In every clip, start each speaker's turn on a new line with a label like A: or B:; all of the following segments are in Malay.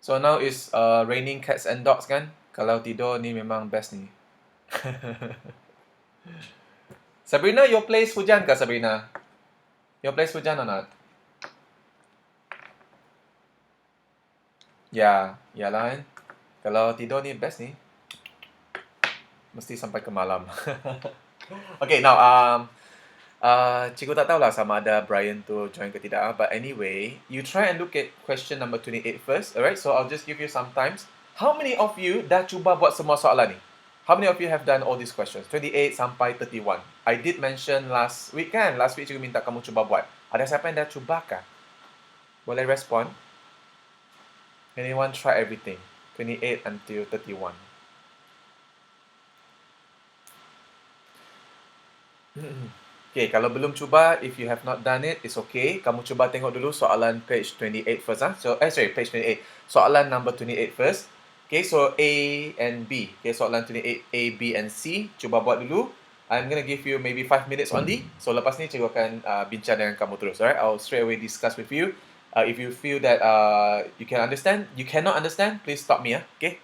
A: So now is raining cats and dogs kan? Kalau tidur ni memang best ni. Sabrina, your place hujan kah Sabrina? Your place hujan or not? Ya, yalah kan. Kalau tidur ni best ni. Mesti sampai ke malam. Okay, now cikgu tak tahulah sama ada Brian tu join ke tidak. But anyway, you try and look at question number 28 first. Alright, so I'll just give you some times. How many of you dah cuba buat semua soalan ni? How many of you have done all these questions? 28 sampai 31. I did mention last week kan? Last week cikgu minta kamu cuba buat. Ada siapa yang dah cuba kah? Boleh respon? Anyone try everything? 28 until 31. Okay, kalau belum cuba, if you have not done it, it's okay. Kamu cuba tengok dulu soalan page 28 first. So, page 28. Soalan number 28 first. Okay, so A and B. Okay, soalan 28, A, B, and C. Cuba buat dulu. I'm going to give you maybe 5 minutes only. So, lepas ni cikgu akan bincang dengan kamu terus. Alright, I'll straight away discuss with you. If you feel that you can understand, you cannot understand, please stop me. Okay?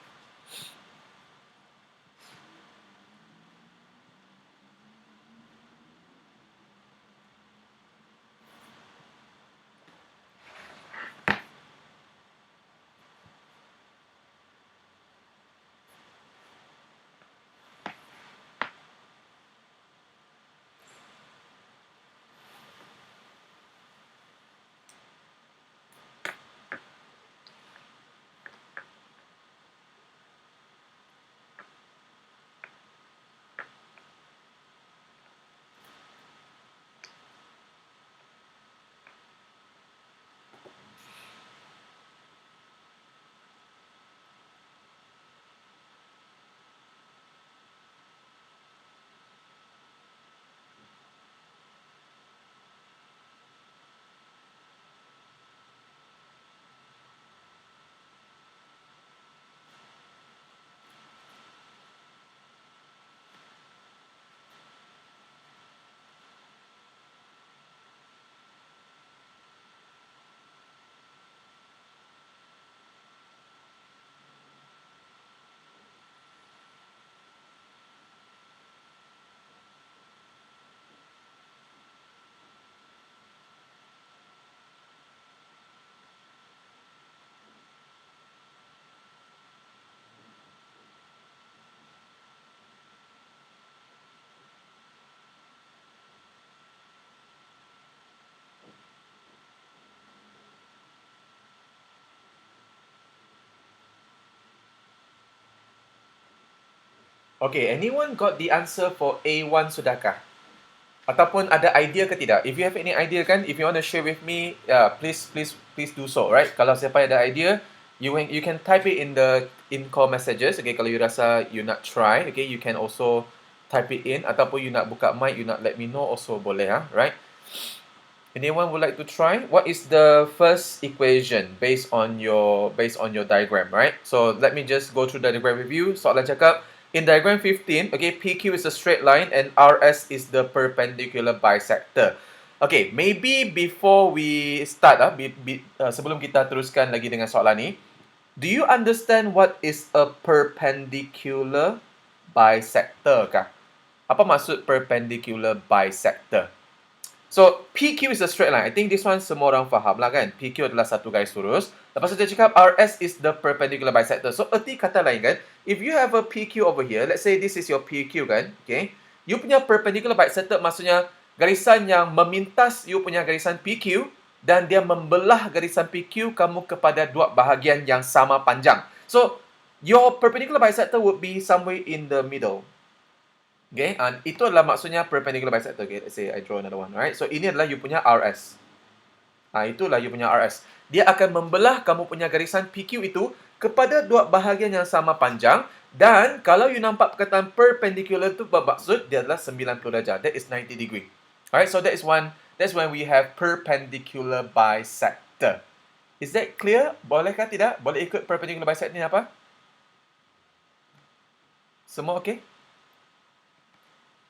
A: Okay, anyone got the answer for A1 sudahkah? Ataupun ada idea ke tidak? If you have any idea kan, if you want to share with me, please do so, right? Kalau siapa ada idea, you can type it in the in-call messages. Okay, kalau you rasa you nak try, okay, you can also type it in. Ataupun you nak buka mic, you nak let me know also boleh, right? Anyone would like to try? What is the first equation based on your diagram, right? So let me just go through the diagram with you. Soalan cakap, in diagram 15, okay, PQ is a straight line and RS is the perpendicular bisector. Okay, maybe before we start, sebelum kita teruskan lagi dengan soalan ni, do you understand what is a perpendicular bisector kah? Apa maksud perpendicular bisector? So, PQ is a straight line. I think this one semua orang faham lah kan. PQ adalah satu garis lurus. Lepas tu dia cakap RS is the perpendicular bisector. So, erti kata lain kan, if you have a PQ over here, let's say this is your PQ kan, okay, you punya perpendicular bisector maksudnya garisan yang memintas you punya garisan PQ dan dia membelah garisan PQ kamu kepada dua bahagian yang sama panjang. So, your perpendicular bisector would be somewhere in the middle. Okay, itu adalah maksudnya perpendicular bisector. Okay, let's say I draw another one. Alright, so ini adalah you punya RS. Itulah you punya RS. Dia akan membelah kamu punya garisan PQ itu kepada dua bahagian yang sama panjang. Dan kalau you nampak perkataan perpendicular itu bermaksud dia adalah 90 darjah. That is 90 degree. Alright, so that's when we have perpendicular bisector. Is that clear? Bolehkah tidak? Boleh ikut perpendicular bisector ni apa? Semua okay?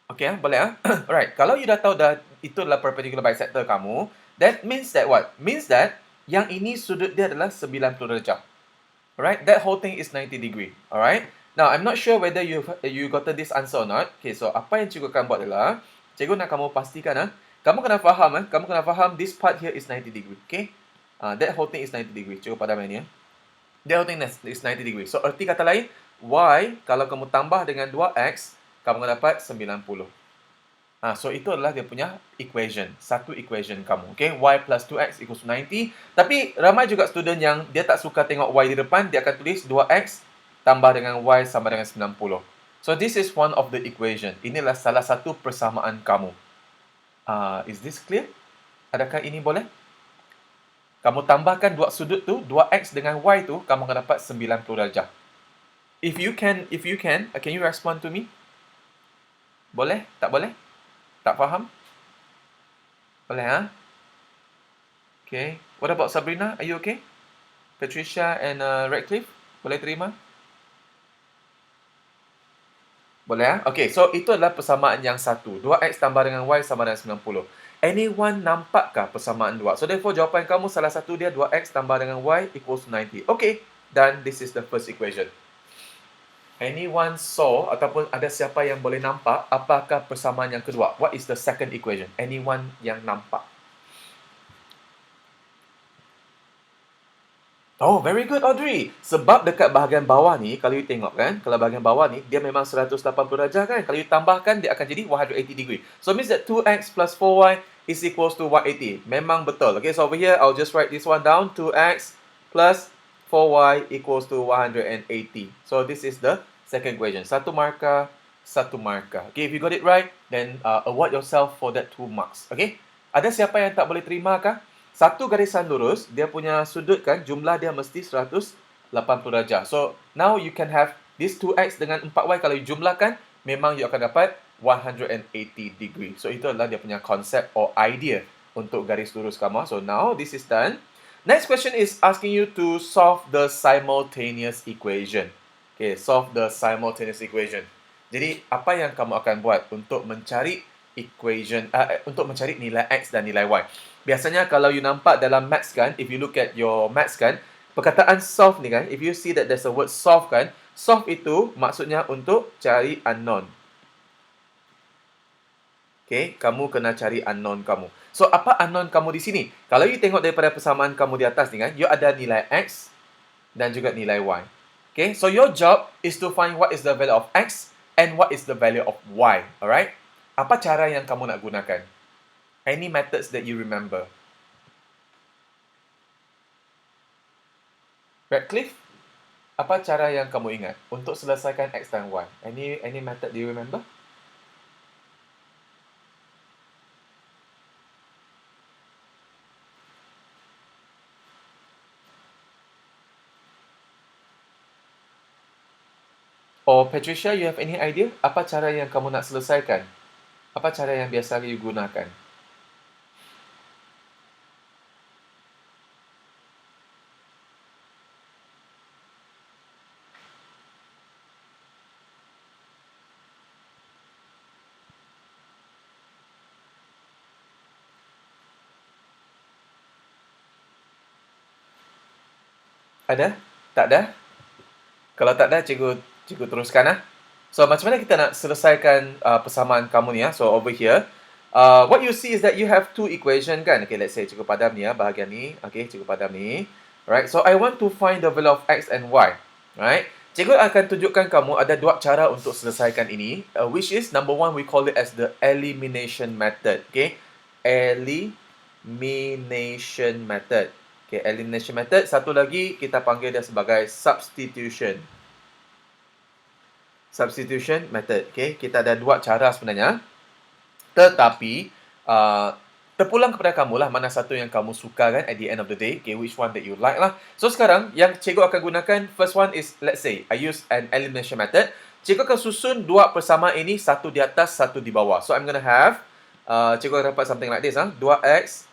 A: Okay, boleh. Alright, kalau you dah tahu itu adalah perpendicular bisector kamu, that means that what? Means that yang ini sudut dia adalah 90 darjah. Alright, that whole thing is 90 degree. Alright. Now, I'm not sure whether you gotten this answer or not. Okay, so apa yang cikgu akan buat adalah, cikgu nak kamu pastikan, kamu kena faham, kamu kena faham this part here is 90 degree. Okay, that whole thing is 90 degree. Cikgu padam ini. That whole thing is 90 degree. So, erti kata lain, y kalau kamu tambah dengan 2x, kamu akan dapat 90. So itu adalah dia punya equation. Satu equation kamu. Okay, y plus 2x equals 90. Tapi ramai juga student yang dia tak suka tengok y di depan. Dia akan tulis 2x tambah dengan y sama dengan 90. So this is one of the equation. Inilah salah satu persamaan kamu. Is this clear? Adakah ini boleh? Kamu tambahkan dua sudut tu, 2x dengan y tu, kamu akan dapat 90 darjah. If you can you respond to me? Boleh? Tak boleh? Tak faham? Boleh, Okay. What about Sabrina? Are you okay? Patricia and Radcliffe? Boleh terima? Boleh, Okay, so itu adalah persamaan yang satu. 2x tambah dengan y sama dengan 90. Anyone nampakkah persamaan dua? So therefore, jawapan kamu salah satu dia 2x tambah dengan y equals 90. Okay, dan this is the first equation. Anyone saw ataupun ada siapa yang boleh nampak apakah persamaan yang kedua? What is the second equation? Anyone yang nampak? Oh, very good Audrey. Sebab dekat bahagian bawah ni, kalau you tengok kan, kalau bahagian bawah ni, dia memang 180 darjah kan? Kalau you tambahkan, dia akan jadi 180 degree. So, it means that 2x plus 4y is equals to 180. Memang betul. Okay, so over here, I'll just write this one down. 2x plus 4y equals to 180. So, this is the second equation. Satu markah, satu markah. Okay, if you got it right, then award yourself for that 2 marks. Okay, ada siapa yang tak boleh terima kah? Satu garisan lurus, dia punya sudut kan, jumlah dia mesti 180 darjah. So, now you can have this 2x dengan 4y. Kalau you jumlahkan, memang you akan dapat 180 degree. So, itu adalah dia punya konsep or idea untuk garis lurus kamu. So, now this is done. Next question is asking you to solve the simultaneous equation. Okay, solve the simultaneous equation. Jadi, apa yang kamu akan buat untuk mencari equation, untuk mencari nilai x dan nilai y? Biasanya kalau you nampak dalam maths kan, if you look at your maths kan, perkataan solve ni kan, if you see that there's a word solve kan, solve itu maksudnya untuk cari unknown. Okay, kamu kena cari unknown kamu. So, apa unknown kamu di sini? Kalau you tengok daripada persamaan kamu di atas ni kan, you ada nilai x dan juga nilai y. Okay, so your job is to find what is the value of x and what is the value of y. Alright? Apa cara yang kamu nak gunakan? Any methods that you remember? Radcliffe, apa cara yang kamu ingat untuk selesaikan x dan y? Any method do you remember? Or Patricia, you have any idea? Apa cara yang kamu nak selesaikan? Apa cara yang biasa you gunakan? Ada? Tak ada? Kalau tak ada, cikgu teruskan . So, macam mana kita nak selesaikan persamaan kamu ni . So, over here, what you see is that you have 2 equation kan. Okay, let's say cikgu padam ni bahagian ni. Okay, cikgu padam ni. Alright, so I want to find the value of x and y. Right? Cikgu akan tunjukkan kamu ada 2 cara untuk selesaikan ini. Which is, number 1, we call it as the elimination method. Okay, elimination method. Okay, elimination method. Satu lagi, kita panggil dia sebagai substitution. Substitution method. Okay, kita ada 2 cara sebenarnya. Tetapi, terpulang kepada kamu lah mana satu yang kamu suka kan at the end of the day. Okay, which one that you like lah. So, sekarang yang cikgu akan gunakan, first one is, let's say, I use an elimination method. Cikgu akan susun 2 persamaan ini, satu di atas, satu di bawah. So, I'm going to have, cikgu akan dapat something like this. 2x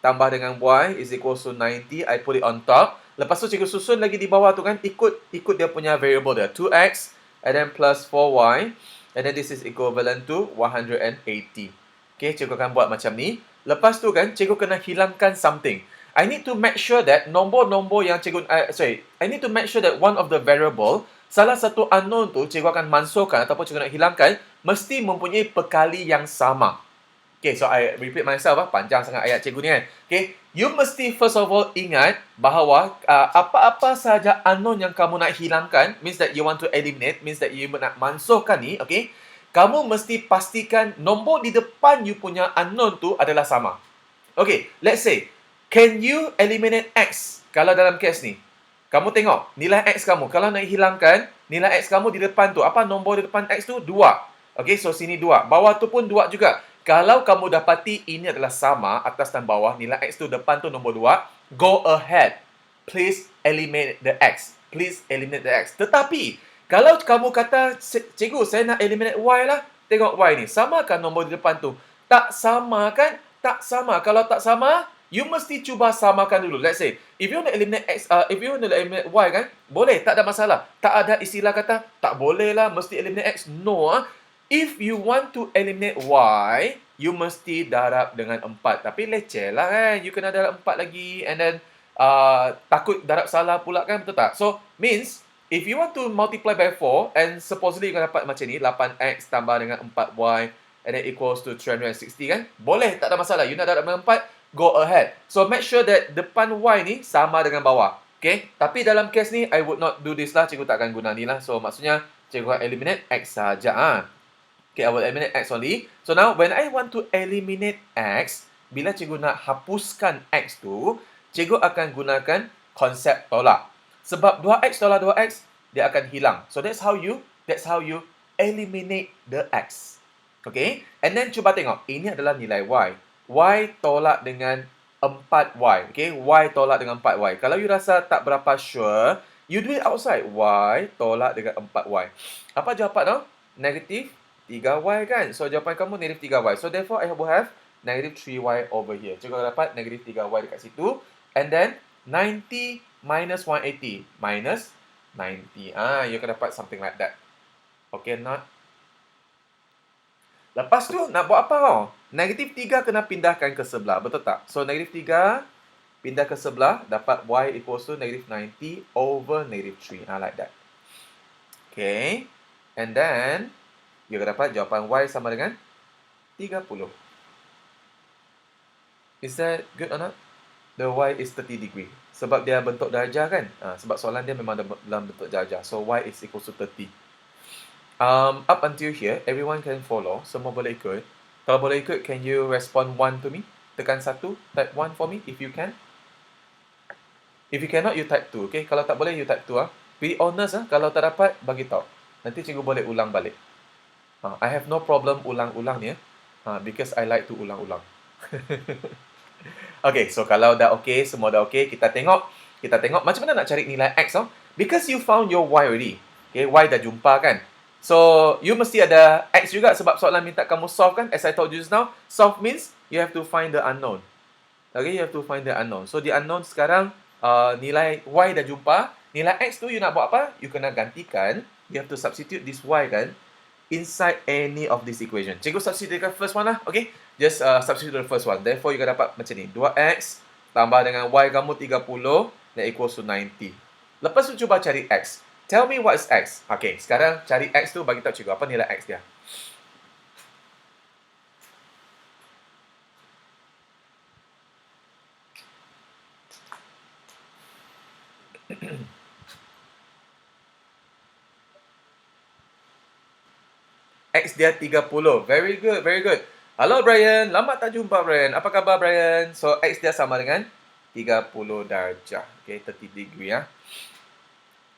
A: tambah dengan y is equal to 90. I put it on top. Lepas tu cikgu susun lagi di bawah tu kan, ikut dia punya variable dia. 2x and then plus 4y. And then this is equivalent to 180. Okay, cikgu akan buat macam ni. Lepas tu kan, cikgu kena hilangkan something. I need to make sure that nombor-nombor yang cikgu, I need to make sure that one of the variable, salah satu unknown tu cikgu akan masukkan ataupun cikgu nak hilangkan, mesti mempunyai pekali yang sama. Okay, so I repeat myself, panjang sangat ayat cikgu ni kan. Okay, you mesti first of all ingat bahawa apa-apa sahaja unknown yang kamu nak hilangkan, means that you want to eliminate, means that you nak masukkan ni, okay, kamu mesti pastikan nombor di depan you punya unknown tu adalah sama. Okay, let's say, can you eliminate X kalau dalam kes ni? Kamu tengok, nilai X kamu, kalau nak hilangkan, nilai X kamu di depan tu, apa nombor di depan X tu? 2. Okay, so sini 2. Bawah tu pun 2 juga. Kalau kamu dapati ini adalah sama, atas dan bawah, nilai X tu depan tu nombor 2, go ahead. Please eliminate the X. Please eliminate the X. Tetapi, kalau kamu kata, cikgu, saya nak eliminate Y lah. Tengok Y ni. Sama kan nombor di depan tu? Tak sama kan? Tak sama. Kalau tak sama, you mesti cuba samakan dulu. Let's say, if you want to eliminate X, if you want to eliminate Y kan, boleh, tak ada masalah. Tak ada istilah kata, tak boleh lah, mesti eliminate X. No, if you want to eliminate Y, you mesti darab dengan 4. Tapi leceh lah kan, you kena darab 4 lagi, and then, takut darab salah pula kan, betul tak? So, means, if you want to multiply by 4, and supposedly you akan dapat macam ni, 8X tambah dengan 4Y, and then equals to 360 kan? Boleh, tak ada masalah. You nak darab dengan 4, go ahead. So, make sure that depan Y ni sama dengan bawah. Okay? Tapi dalam case ni, I would not do this lah. Cikgu tak akan guna ni lah. So, maksudnya, cikgu akan eliminate X saja. Okay, I will eliminate X only. So, now, when I want to eliminate X, bila cikgu nak hapuskan X tu, cikgu akan gunakan konsep tolak. Sebab 2X tolak 2X, dia akan hilang. So, that's how you eliminate the X. Okay? And then, cuba tengok. Ini adalah nilai Y. Y tolak dengan 4Y. Okay? Y tolak dengan 4Y. Kalau you rasa tak berapa sure, you do it outside. Y tolak dengan 4Y. Apa jawapan tu? Negatif 3Y kan? So, jawapan kamu negatif 3Y. So, therefore, I will have negative 3Y over here. Cikgu dapat negatif 3Y dekat situ. And then, 90 minus 180. Minus 90. You akan dapat something like that. Okay, not? Lepas tu, nak buat apa kau? Negatif 3 kena pindahkan ke sebelah. Betul tak? So, negatif 3 pindah ke sebelah. Dapat Y equals to negatif 90 over negatif 3. Like that. Okay. And then, you akan dapat jawapan Y sama dengan 30. Is that good or not? The Y is 30 degree. Sebab dia bentuk darjah kan? Sebab soalan dia memang dalam bentuk darjah. So, Y is equal to 30. Up until here, everyone can follow. Semua boleh ikut. Kalau boleh ikut, can you respond 1 to me? Tekan 1, type 1 for me if you can. If you cannot, you type 2. Okay? Kalau tak boleh, you type 2. Be honest. Kalau tak dapat, bagi tahu. Nanti cikgu boleh ulang balik. I have no problem ulang-ulang ni. Because I like to ulang-ulang. Okay, so kalau dah okay, semua dah okay, kita tengok macam mana nak cari nilai X. Because you found your Y already. Okay, Y dah jumpa kan? So, you mesti ada X juga sebab soalan minta kamu solve kan? As I told you just now, solve means you have to find the unknown. Okay, you have to find the unknown. So, the unknown sekarang, nilai Y dah jumpa. Nilai X tu, you nak buat apa? You kena gantikan. You have to substitute this Y kan? Inside any of this equation. Cikgu substitute the first one lah. Okay, just substitute the first one. Therefore, you akan dapat macam ni. 2X tambah dengan Y kamu 30. That equals to 90. Lepas tu, cuba cari X. Tell me what is X. Okay, sekarang cari X tu bagi tahu cikgu apa nilai X dia. X dia 30. Very good, very good. Halo Brian, lama tak jumpa Brian. Apa khabar Brian? So X dia sama dengan 30 darjah. Okay, 30 degree ya.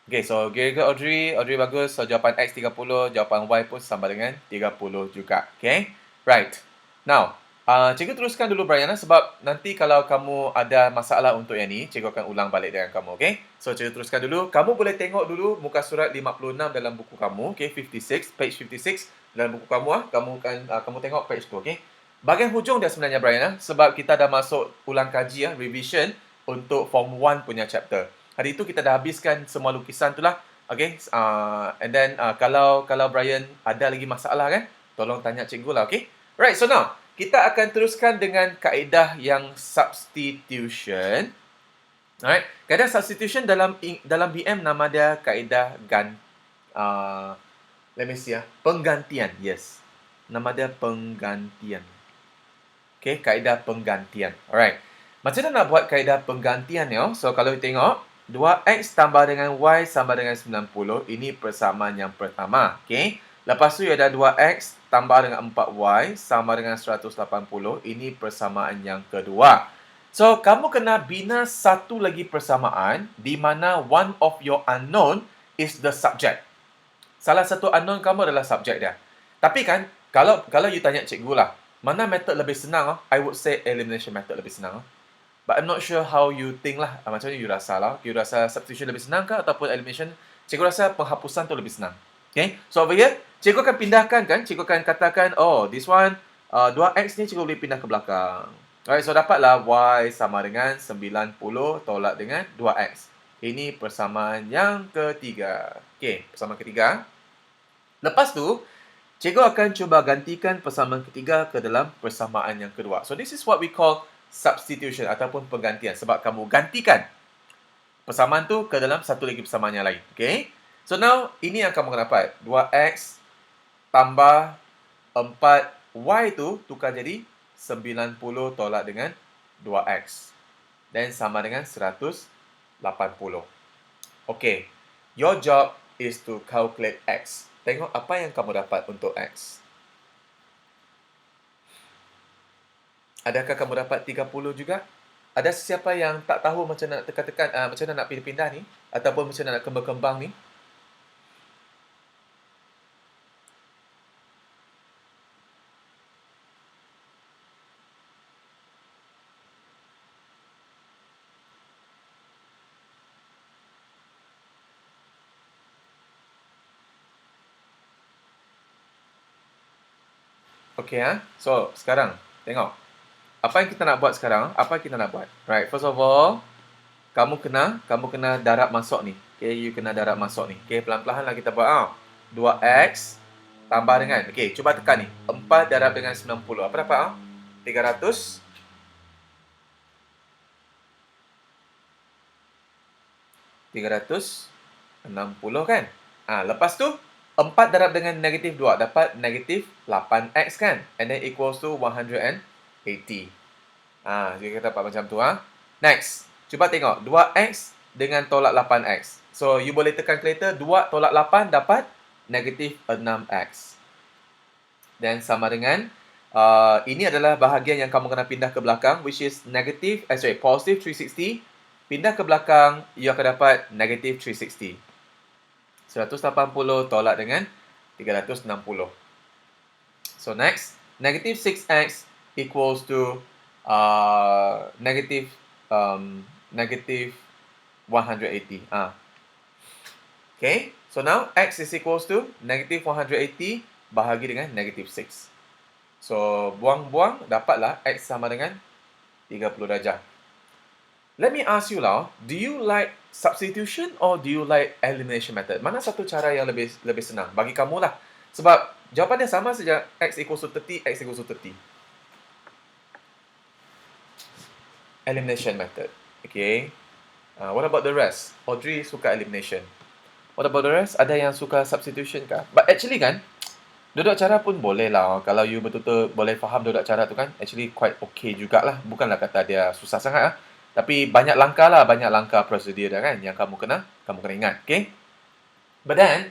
A: Okay, so very good Audrey. Audrey bagus. So jawapan X 30, jawapan Y pun sama dengan 30 juga. Okay, right. Now, cikgu teruskan dulu Brian sebab nanti kalau kamu ada masalah untuk yang ni, cikgu akan ulang balik dengan kamu. Okay, so cikgu teruskan dulu. Kamu boleh tengok dulu muka surat 56 dalam buku kamu. Okay, 56, page 56 dalam buku kamu. Kamu tengok page tu. Okay, bahagian hujung dia sebenarnya Brian sebab kita dah masuk ulang kaji revision untuk form 1 punya chapter. Hari itu kita dah habiskan semua lukisan tu lah. Okay. And then kalau Brian ada lagi masalah kan, tolong tanya cikgu lah. Okay. Right. So now, kita akan teruskan dengan kaedah yang substitution. Alright, kaedah substitution dalam BM nama dia kaedah let me see penggantian. Yes. Nama dia penggantian. Okay, kaedah penggantian. Alright. Macam mana nak buat kaedah penggantian ya? So, kalau kita tengok, 2x tambah dengan y sama dengan 90. Ini persamaan yang pertama. Okay. Lepas tu, ada 2x tambah dengan 4y sama dengan 180. Ini persamaan yang kedua. So, kamu kena bina satu lagi persamaan di mana one of your unknown is the subject. Salah satu unknown kamu adalah subjek dia. Tapi kan, kalau you tanya cikgu lah, mana method lebih senang? I would say elimination method lebih senang. But I'm not sure how you think lah. Macam mana you rasa lah. You rasa substitution lebih senang ke ataupun elimination? Cikgu rasa penghapusan tu lebih senang. Okay? So over here, cikgu akan pindahkan kan. Cikgu akan katakan, oh this one, 2x ni cikgu boleh pindah ke belakang. Alright, so dapatlah y sama dengan 90 tolak dengan 2x. Ini persamaan yang ketiga. Okay, persamaan ketiga. Lepas tu, cikgu akan cuba gantikan persamaan ketiga ke dalam persamaan yang kedua. So this is what we call substitution ataupun penggantian. Sebab kamu gantikan persamaan tu ke dalam satu lagi persamaan yang lain. Okay? So now, ini yang kamu akan dapat. 2x tambah 4y tu tukar jadi 90 tolak dengan 2x. Dan sama dengan 180. Okay. Your job is to calculate x. Tengok apa yang kamu dapat untuk x. Adakah kamu dapat 30 juga? Ada sesiapa yang tak tahu macam nak tekan-tekan, macam mana nak pindah-pindah ni? Ataupun macam mana nak kembang-kembang ni? Okay, So, sekarang, tengok. Apa yang kita nak buat sekarang? Apa yang kita nak buat? Right, first of all, kamu kena darab masuk ni. Okay, you kena darab masuk ni. Okay, pelan-pelan lah kita buat. 2x tambah dengan, okay, cuba tekan ni. 4 darab dengan 90. Apa dapat? 300. 360 kan? Lepas tu, 4 darab dengan negatif 2 dapat negatif 8x kan? And then equals to 180. Jadi kita dapat macam tu. Next, cuba tengok. 2x dengan tolak 8x. So, you boleh tekan calculator. 2 tolak 8 dapat negatif 6x. Dan sama dengan, ini adalah bahagian yang kamu kena pindah ke belakang, which is positive 360. Pindah ke belakang, you akan dapat negatif 360. 180 tolak dengan 360. So next, negative 6x equals to negative 180. Okay, so now x is equals to negative 180 bahagi dengan negative 6. So buang-buang, dapatlah x sama dengan 30 darjah. Let me ask you lah, do you like substitution or do you like elimination method? Mana satu cara yang lebih senang? Bagi kamu lah. Sebab jawapan dia sama saja, x equals to 30, x equals to 30. Elimination method. Okay. What about the rest? Audrey suka elimination. What about the rest? Ada yang suka substitution kah? But actually kan, duduk cara pun boleh lah. Kalau you betul-betul boleh faham duduk cara tu kan, actually quite okay jugalah. Bukanlah kata dia susah sangat lah. Tapi banyak langkah prosedur dia kan yang kamu kena ingat, okay? But then,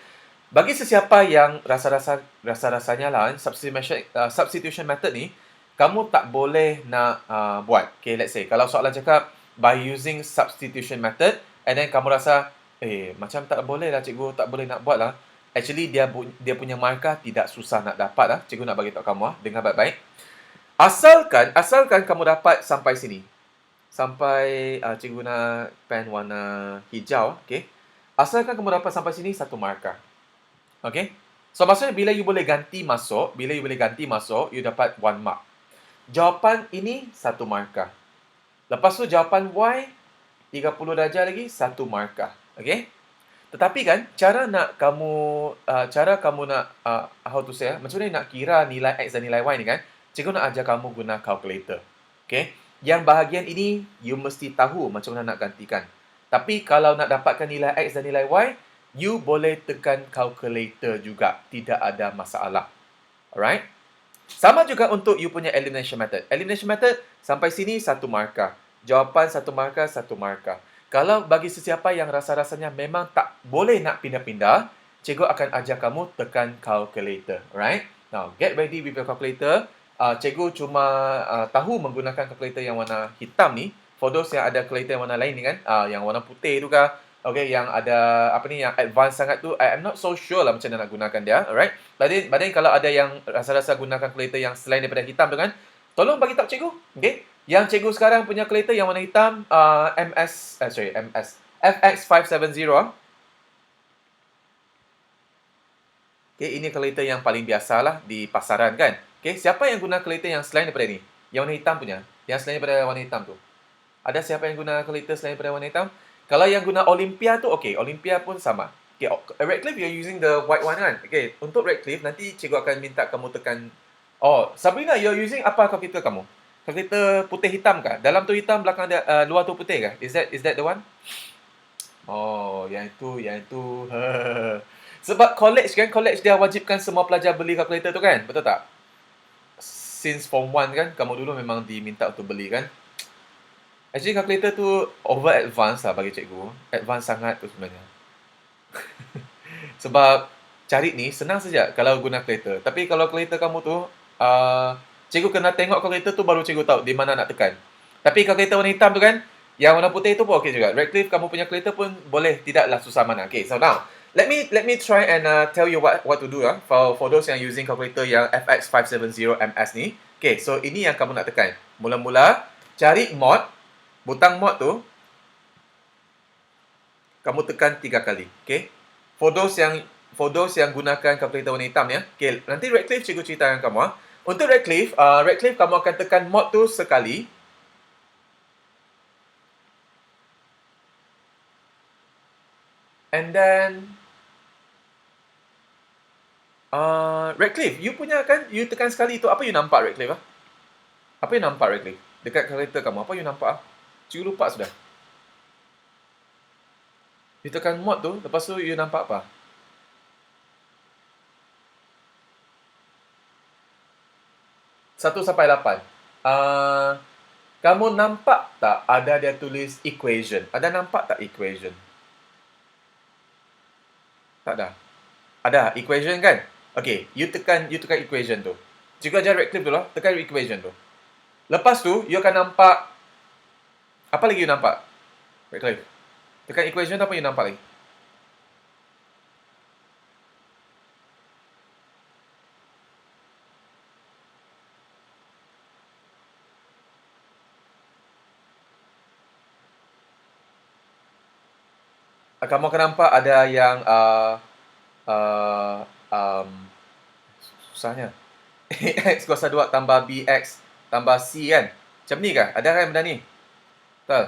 A: bagi sesiapa yang rasa-rasanya lah substitution method ni, kamu tak boleh nak buat. Okay, let's say kalau soalan cakap by using substitution method, and then kamu rasa macam tak boleh lah cikgu, tak boleh nak buat lah. Actually dia punya markah tidak susah nak dapat lah. Cikgu nak bagi tahu kamu dengar baik-baik. Asalkan kamu dapat sampai sini. Sampai cikgu guna pen warna hijau, okay? Asalkan kamu dapat sampai sini satu markah. Okay? So maksudnya bila you boleh ganti masuk, you dapat 1 mark. Jawapan ini satu markah. Lepas tu jawapan y 30 darjah lagi satu markah. Okay? Tetapi kan cara kamu nak macam mana nak kira nilai x dan nilai y ni kan? Cikgu nak ajar kamu guna calculator. Okay? Yang bahagian ini, you mesti tahu macam mana nak gantikan. Tapi kalau nak dapatkan nilai X dan nilai Y, you boleh tekan calculator juga. Tidak ada masalah. Alright? Sama juga untuk you punya elimination method. Elimination method, sampai sini satu markah. Jawapan satu markah, satu markah. Kalau bagi sesiapa yang rasa-rasanya memang tak boleh nak pindah-pindah, cikgu akan ajar kamu tekan calculator. Alright? Now, get ready with your calculator. Cikgu cuma tahu menggunakan calculator yang warna hitam ni. For those yang ada calculator yang warna lain ni kan, yang warna putih tu kah, okay, yang ada apa ni, yang advance sangat tu, I'm not so sure lah macam mana nak gunakan dia. Alright? But then kalau ada yang rasa-rasa gunakan calculator yang selain daripada hitam tu kan, tolong bagi tahu cikgu. Okay? Yang cikgu sekarang punya calculator yang warna hitam, FX570. Okay, ini calculator yang paling biasa lah di pasaran kan. Okay, siapa yang guna calculator yang selain daripada ni? Yang warna hitam punya. Yang selain daripada warna hitam tu. Ada siapa yang guna calculator selain daripada warna hitam? Kalau yang guna Olympia tu, okay. Olympia pun sama. Okay, Redcliffe, you're using the white one kan? Okay, untuk Redcliffe, nanti cikgu akan minta kamu tekan. Oh, Sabrina, you're using apa calculator kamu? Calculator putih hitam kah? Dalam tu hitam, belakang ada, luar tu putih kah? Is that the one? Oh, yang itu. Sebab college kan, college dia wajibkan semua pelajar beli calculator tu kan? Betul tak? Since form 1 kan, kamu dulu memang diminta untuk beli kan? Actually, calculator tu over advance lah bagi cikgu. Advance sangat tu sebenarnya. Sebab cari ni senang saja kalau guna calculator. Tapi kalau calculator kamu tu, cikgu kena tengok calculator tu baru cikgu tahu di mana nak tekan. Tapi calculator warna hitam tu kan, yang warna putih tu pun okey juga. Redcliffe, kamu punya calculator pun boleh, tidaklah susah mana. Okay, so now, let me try and tell you what to do for those yang using calculator yang FX570MS ni. Okay, so ini yang kamu nak tekan. Mula-mula, cari mod, butang mod tu, kamu tekan 3 kali. Okay, for those yang gunakan calculator warna hitam ya. Okay, nanti Redcliffe cikgu ceritakan kamu. Untuk Redcliffe, kamu akan tekan mod tu sekali. And then Redcliffe, you punya kan, you tekan sekali tu, apa you nampak Redcliffe? Apa you nampak Redcliffe? Dekat calculator kamu, apa you nampak? Cikgu lupa sudah. You tekan mod tu, lepas tu you nampak apa? Satu sampai 8. Kamu nampak tak ada dia tulis equation? Ada nampak tak equation? Tak ada. Ada equation kan? Okay, you tekan equation tu. Cikgu ajar Redcliffe dulu, tekan equation tu. Lepas tu, you akan nampak, apa lagi you nampak? Redcliffe, tekan equation tu, apa you nampak lagi? Kamu akan nampak ada yang susahnya. X kuasa 2 tambah BX tambah C kan? Macam ni kah? Ada kan benda ni? Betul?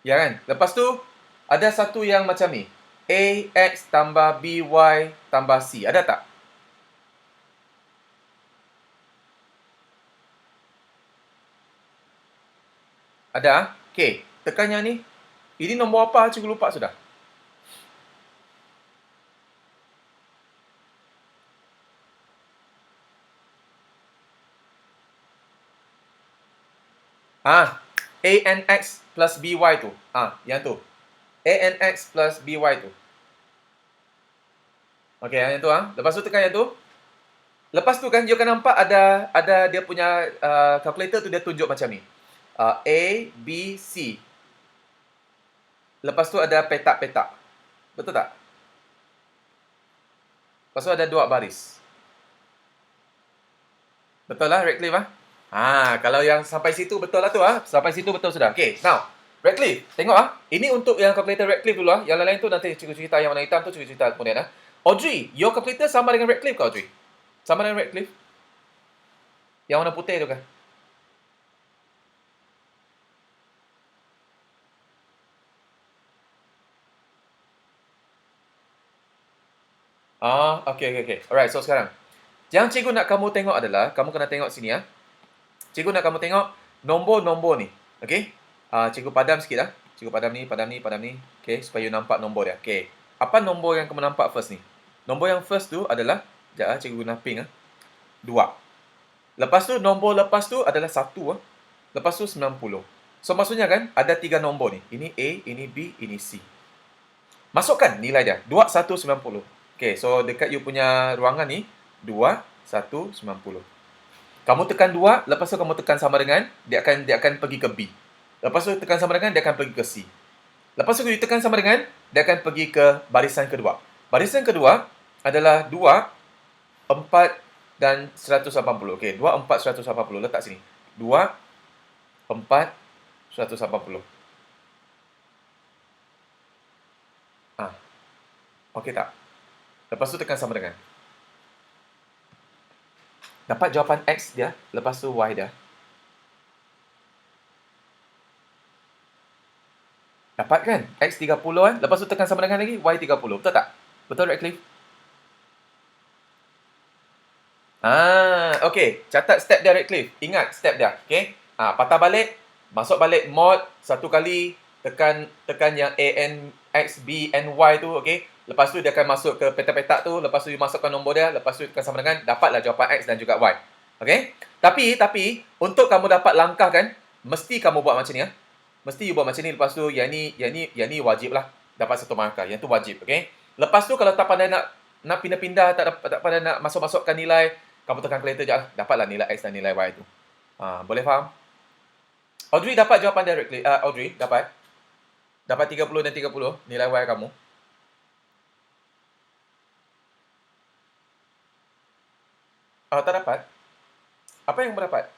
A: Ya kan? Lepas tu, ada satu yang macam ni. AX tambah BY tambah C. Ada tak? Ada? Okay. Tekan yang ni. Ini nombor apa? Cikgu lupa sudah. ANX plus BY tu. Yang tu. ANX plus BY tu. Okay, yang tu. Lepas tu tekan yang tu. Lepas tu kan, you akan nampak ada dia punya calculator tu, dia tunjuk macam ni. A, B, C. Lepas tu ada petak-petak. Betul tak? Lepas tu ada 2 baris. Betul lah, Redcliffe kalau yang sampai situ betul lah tu Sampai situ betul sudah. Okay, now Redcliffe, tengok ini untuk yang calculator Redcliffe dulu Yang lain-lain tu nanti cikgu cerita yang warna hitam tu, cikgu cerita kemudian Audrey, your calculator sama dengan Redcliffe ke Audrey? Sama dengan Redcliffe? Yang warna putih tu kan? Okay. Alright, so sekarang. Yang cikgu nak kamu tengok adalah, kamu kena tengok sini ya. Cikgu nak kamu tengok nombor-nombor ni. Okay? Cikgu padam sikit lah. Cikgu padam ni. Okay, supaya you nampak nombor dia. Okay. Apa nombor yang kamu nampak first ni? Nombor yang first tu adalah, sekejap cikgu guna ping 2. Lepas tu, nombor lepas tu adalah 1. Lepas tu 90. So, maksudnya kan, ada 3 nombor ni. Ini A, ini B, ini C. Masukkan nilai dia. 2, 1, 90. Okay, so dekat you punya ruangan ni, 2, 1, 90. Kamu tekan 2, lepas tu kamu tekan sama dengan, dia akan pergi ke B. Lepas tu tekan sama dengan, dia akan pergi ke C. Lepas tu you tekan sama dengan, dia akan pergi ke barisan kedua. Barisan kedua adalah 2, 4 dan 180. Okey, 2, 4, 180. Letak sini. 2, 4, 180. Okey tak? Lepas tu tekan sama dengan. Dapat jawapan X dia, lepas tu Y dia. Dapat kan? X 30 kan? Lepas tu tekan sama dengan lagi, Y 30. Betul tak? Betul, Radcliffe? Okey. Catat step dia, Radcliffe. Ingat step dia. Okey? Patah balik. Masuk balik mod. Satu kali. Tekan yang A, N, X, B, N, Y tu. Okey? Lepas tu dia akan masuk ke petak-petak tu. Lepas tu you masukkan nombor dia. Lepas tu tekan sama dengan. Dapatlah jawapan X dan juga Y. Okey? Tapi, untuk kamu dapat langkah kan, mesti kamu buat macam ni ya. Mesti you buat macam ni. Lepas tu, yang ni wajib lah. Dapat satu markah. Yang tu wajib. Okey? Lepas tu, kalau tak pandai nak pindah-pindah, tak pandai nak masuk-masukkan nilai, kamu tekan calculator je lah. Dapatlah nilai X dan nilai Y tu. Boleh faham? Audrey dapat jawapan directly. Audrey, dapat? Dapat 30 dan 30 nilai Y kamu. Tak dapat? Apa yang berdapat?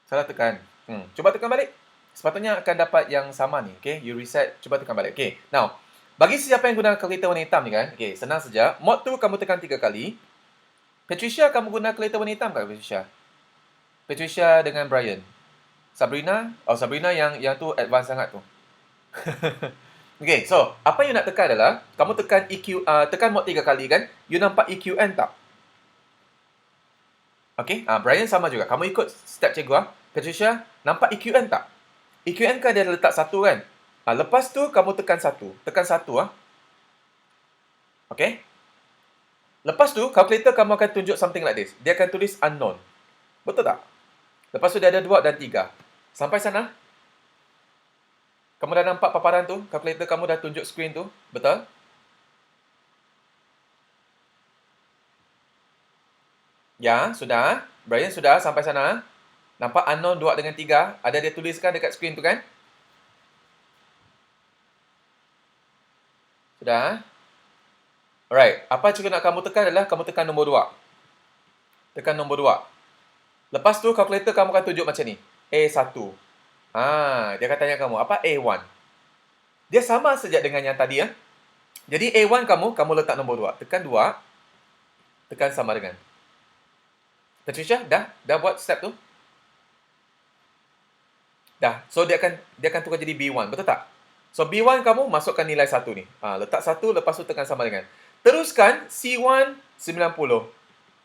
A: Salah tekan. Cuba tekan balik. Sepatutnya akan dapat yang sama ni. Okay, you reset. Cuba tekan balik. Okay, now. Bagi siapa yang guna kalkulator warna hitam ni kan. Okay, senang saja. Mod tu kamu tekan 3 kali. Patricia, kamu guna kalkulator warna hitam tak, Patricia? Patricia dengan Brian. Sabrina? Sabrina yang tu advance sangat tu. Okay, so apa you nak tekan adalah kamu tekan tekan mod 3 kali kan. You nampak EQN tak? Okay, Brian sama juga. Kamu ikut step cikgu. Patricia, nampak EQN tak? EQN kan dia letak 1 kan? Lepas tu kamu tekan 1. Tekan 1 Okay. Lepas tu, calculator kamu akan tunjuk something like this. Dia akan tulis unknown. Betul tak? Lepas tu dia ada 2 dan 3. Sampai sana? Kamu dah nampak paparan tu? Calculator kamu dah tunjuk screen tu? Betul? Ya, sudah. Brian sudah sampai sana. Nampak unknown 2 dengan 3? Ada dia tuliskan dekat screen tu kan? Sudah. Alright. Apa cikgu nak kamu tekan adalah kamu tekan nombor 2. Tekan nombor 2. Lepas tu calculator kamu akan tunjuk macam ni. A1. Dia akan tanya kamu, apa A1? Dia sama saja dengan yang tadi ya. Jadi A1 kamu letak nombor 2. Tekan 2. Tekan sama dengan. Patricia, dah buat step tu? Dah. So dia akan tukar jadi B1, betul tak? So B1 kamu masukkan nilai 1 ni. Letak 1, lepas tu tekan sama dengan. Teruskan C1 90.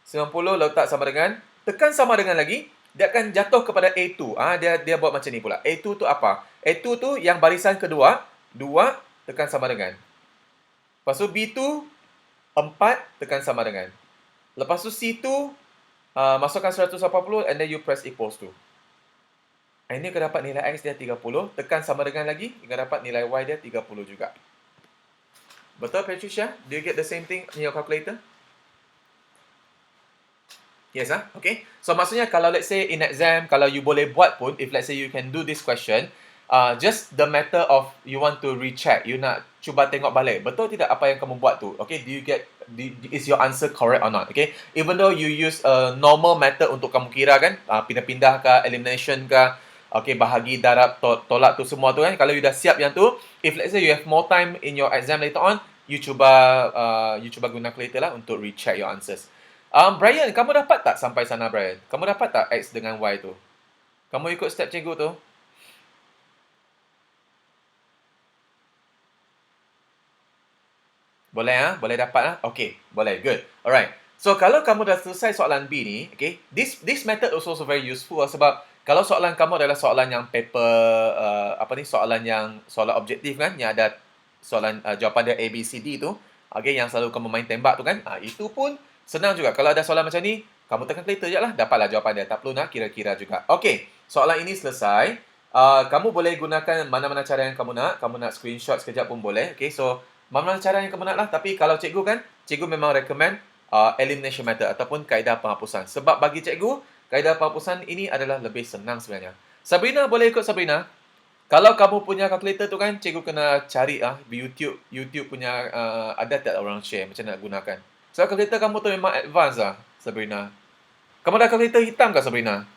A: 90 letak sama dengan, tekan sama dengan lagi, dia akan jatuh kepada A2. Dia buat macam ni pula. A2 tu apa? A2 tu yang barisan kedua, 2 tekan sama dengan. Lepas tu B2 4 tekan sama dengan. Lepas tu C2 masukkan 180 and then you press equals to. Ini akan dapat nilai X dia 30, tekan sama dengan lagi, akan dapat nilai Y dia 30 juga. Betul, Patricia? Do you get the same thing in your calculator? Yes, okay. So, maksudnya kalau let's say in exam, kalau you boleh buat pun, if let's say you can do this question, just the matter of you want to recheck, you nak cuba tengok balik, betul tidak apa yang kamu buat tu? Okay, is your answer correct or not? Okay, even though you use a normal method untuk kamu kira kan, pindah-pindah ke, elimination ke, okay, bahagi, darab, tolak tu semua tu kan, kalau you dah siap yang tu, if let's say you have more time in your exam later on, you cuba guna calculator lah untuk recheck your answers. Brian, kamu dapat tak sampai sana, Brian? Kamu dapat tak X dengan Y tu? Kamu ikut step cikgu tu? Boleh Boleh dapat Okay, boleh. Good. Alright. So, kalau kamu dah selesai soalan B ni, okay, this method also very useful sebab kalau soalan kamu adalah soalan yang paper, soalan objektif kan, yang ada soalan jawapan dia A, B, C, D tu, okay, yang selalu kamu main tembak tu kan, itu pun senang juga. Kalau ada soalan macam ni, kamu tekan calculator je lah, dapatlah jawapan dia. Tak perlu nak kira-kira juga. Okay, soalan ini selesai. Kamu boleh gunakan mana-mana cara yang kamu nak. Kamu nak screenshot sekejap pun boleh. Okay, so mana-mana cara yang kamu nak lah. Tapi kalau cikgu kan, cikgu memang recommend elimination method ataupun kaedah penghapusan. Sebab bagi cikgu, kaedah penghapusan ini adalah lebih senang sebenarnya. Sabrina, boleh ikut Sabrina? Kalau kamu punya calculator tu kan, cikgu kena cari di YouTube. YouTube punya ada tak orang share macam nak gunakan. So, calculator kamu tu memang advance Sabrina. Kamu ada calculator hitam ke, Sabrina?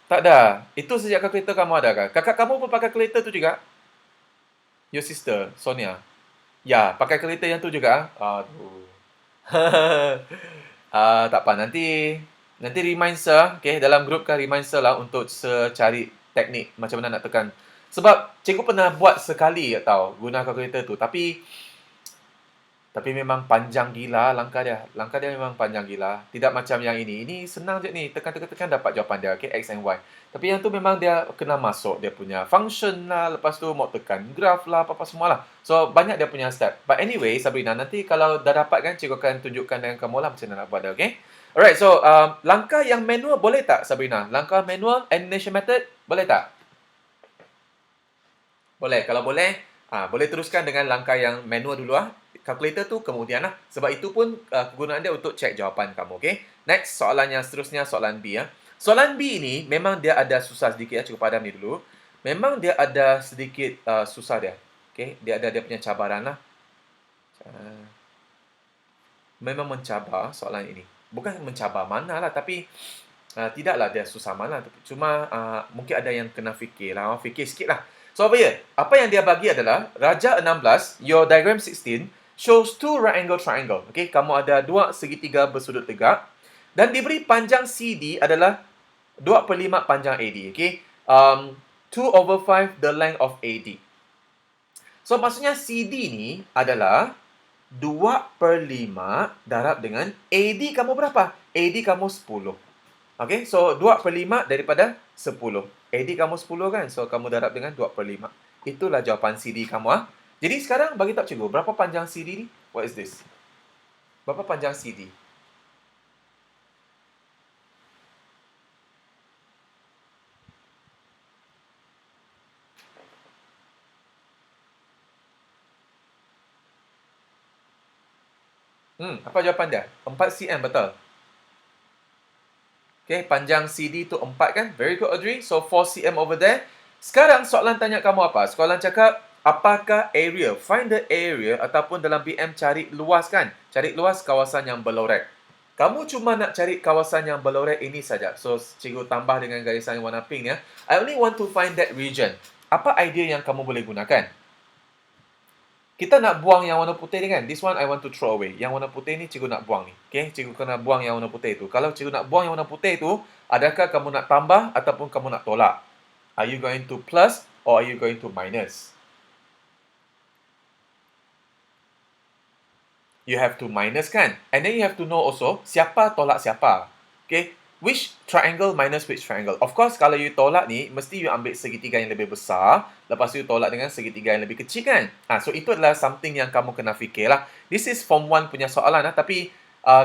A: Tak ada. Itu sejak calculator kamu ada kah? Kakak kamu pun pakai calculator tu juga? Your sister, Sonia. Ya, pakai calculator yang tu juga. Aduh. Tak apa, nanti remind sir, okay, dalam grup kan remind sir lah untuk cari teknik macam mana nak tekan. Sebab cikgu pernah buat sekali tau, guna calculator tu. Tapi memang panjang gila langkah dia. Langkah dia memang panjang gila. Tidak macam yang ini. Ini senang je ni. Tekan dapat jawapan dia. Okay, X and Y. Tapi yang tu memang dia kena masuk dia punya function lah. Lepas tu mau tekan graph lah. Apa-apa semua lah. So, banyak dia punya step. But anyway, Sabrina, nanti kalau dah dapat kan, cikgu akan tunjukkan dengan kamu lah macam mana nak buat dia. Okay? Alright, so langkah yang manual boleh tak, Sabrina? Langkah manual, elimination method, boleh tak? Boleh. Kalau boleh, boleh teruskan dengan langkah yang manual dulu calculator tu kemudian lah. Sebab itu pun kegunaan dia untuk cek jawapan kamu. Okay? Next, soalan yang seterusnya, soalan B. Soalan B ini memang dia ada susah sedikit. Cukup padam ni dulu. Memang dia ada sedikit susah dia. Okay? Dia ada dia punya cabaran lah. Memang mencabar soalan ini. Bukan mencabar mana lah. Tapi tidaklah dia susah mana. Cuma mungkin ada yang kena fikir lah. Fikir sikit lah. So, apa yang dia bagi adalah Raja 16, your diagram 16, shows two right angle triangle. Okay, kamu ada dua segitiga bersudut tegak dan diberi panjang CD adalah 2/5 panjang AD. Okay, 2/5 the length of AD. So, maksudnya CD ni adalah 2/5 darab dengan AD kamu berapa? AD kamu 10. Okay, so 2/5 daripada 10. AD kamu 10 kan? So, kamu darab dengan 2/5. Itulah jawapan CD kamu. Jadi, sekarang bagi tahu cikgu, berapa panjang CD ni? What is this? Berapa panjang CD? Apa jawapan dia? 4 cm, betul. Okay, panjang CD tu 4 kan? Very good, Audrey. So, 4 cm over there. Sekarang, soalan tanya kamu apa? Soalan cakap, apakah area? Find the area ataupun dalam BM cari luas kan? Cari luas kawasan yang berlorek. Kamu cuma nak cari kawasan yang berlorek ini saja. So, cikgu tambah dengan garisan warna pink ni. I only want to find that region. Apa idea yang kamu boleh gunakan? Kita nak buang yang warna putih ni kan? This one I want to throw away. Yang warna putih ni cikgu nak buang ni. Okay? Cikgu kena buang yang warna putih tu. Kalau cikgu nak buang yang warna putih tu, adakah kamu nak tambah ataupun kamu nak tolak? Are you going to plus or are you going to minus? You have to minus kan? And then you have to know also, siapa tolak siapa. Okay? Which triangle minus which triangle. Of course, kalau you tolak ni, mesti you ambil segitiga yang lebih besar. Lepas tu you tolak dengan segitiga yang lebih kecil kan? So, itu adalah something yang kamu kena fikir lah. This is form 1 punya soalan Tapi,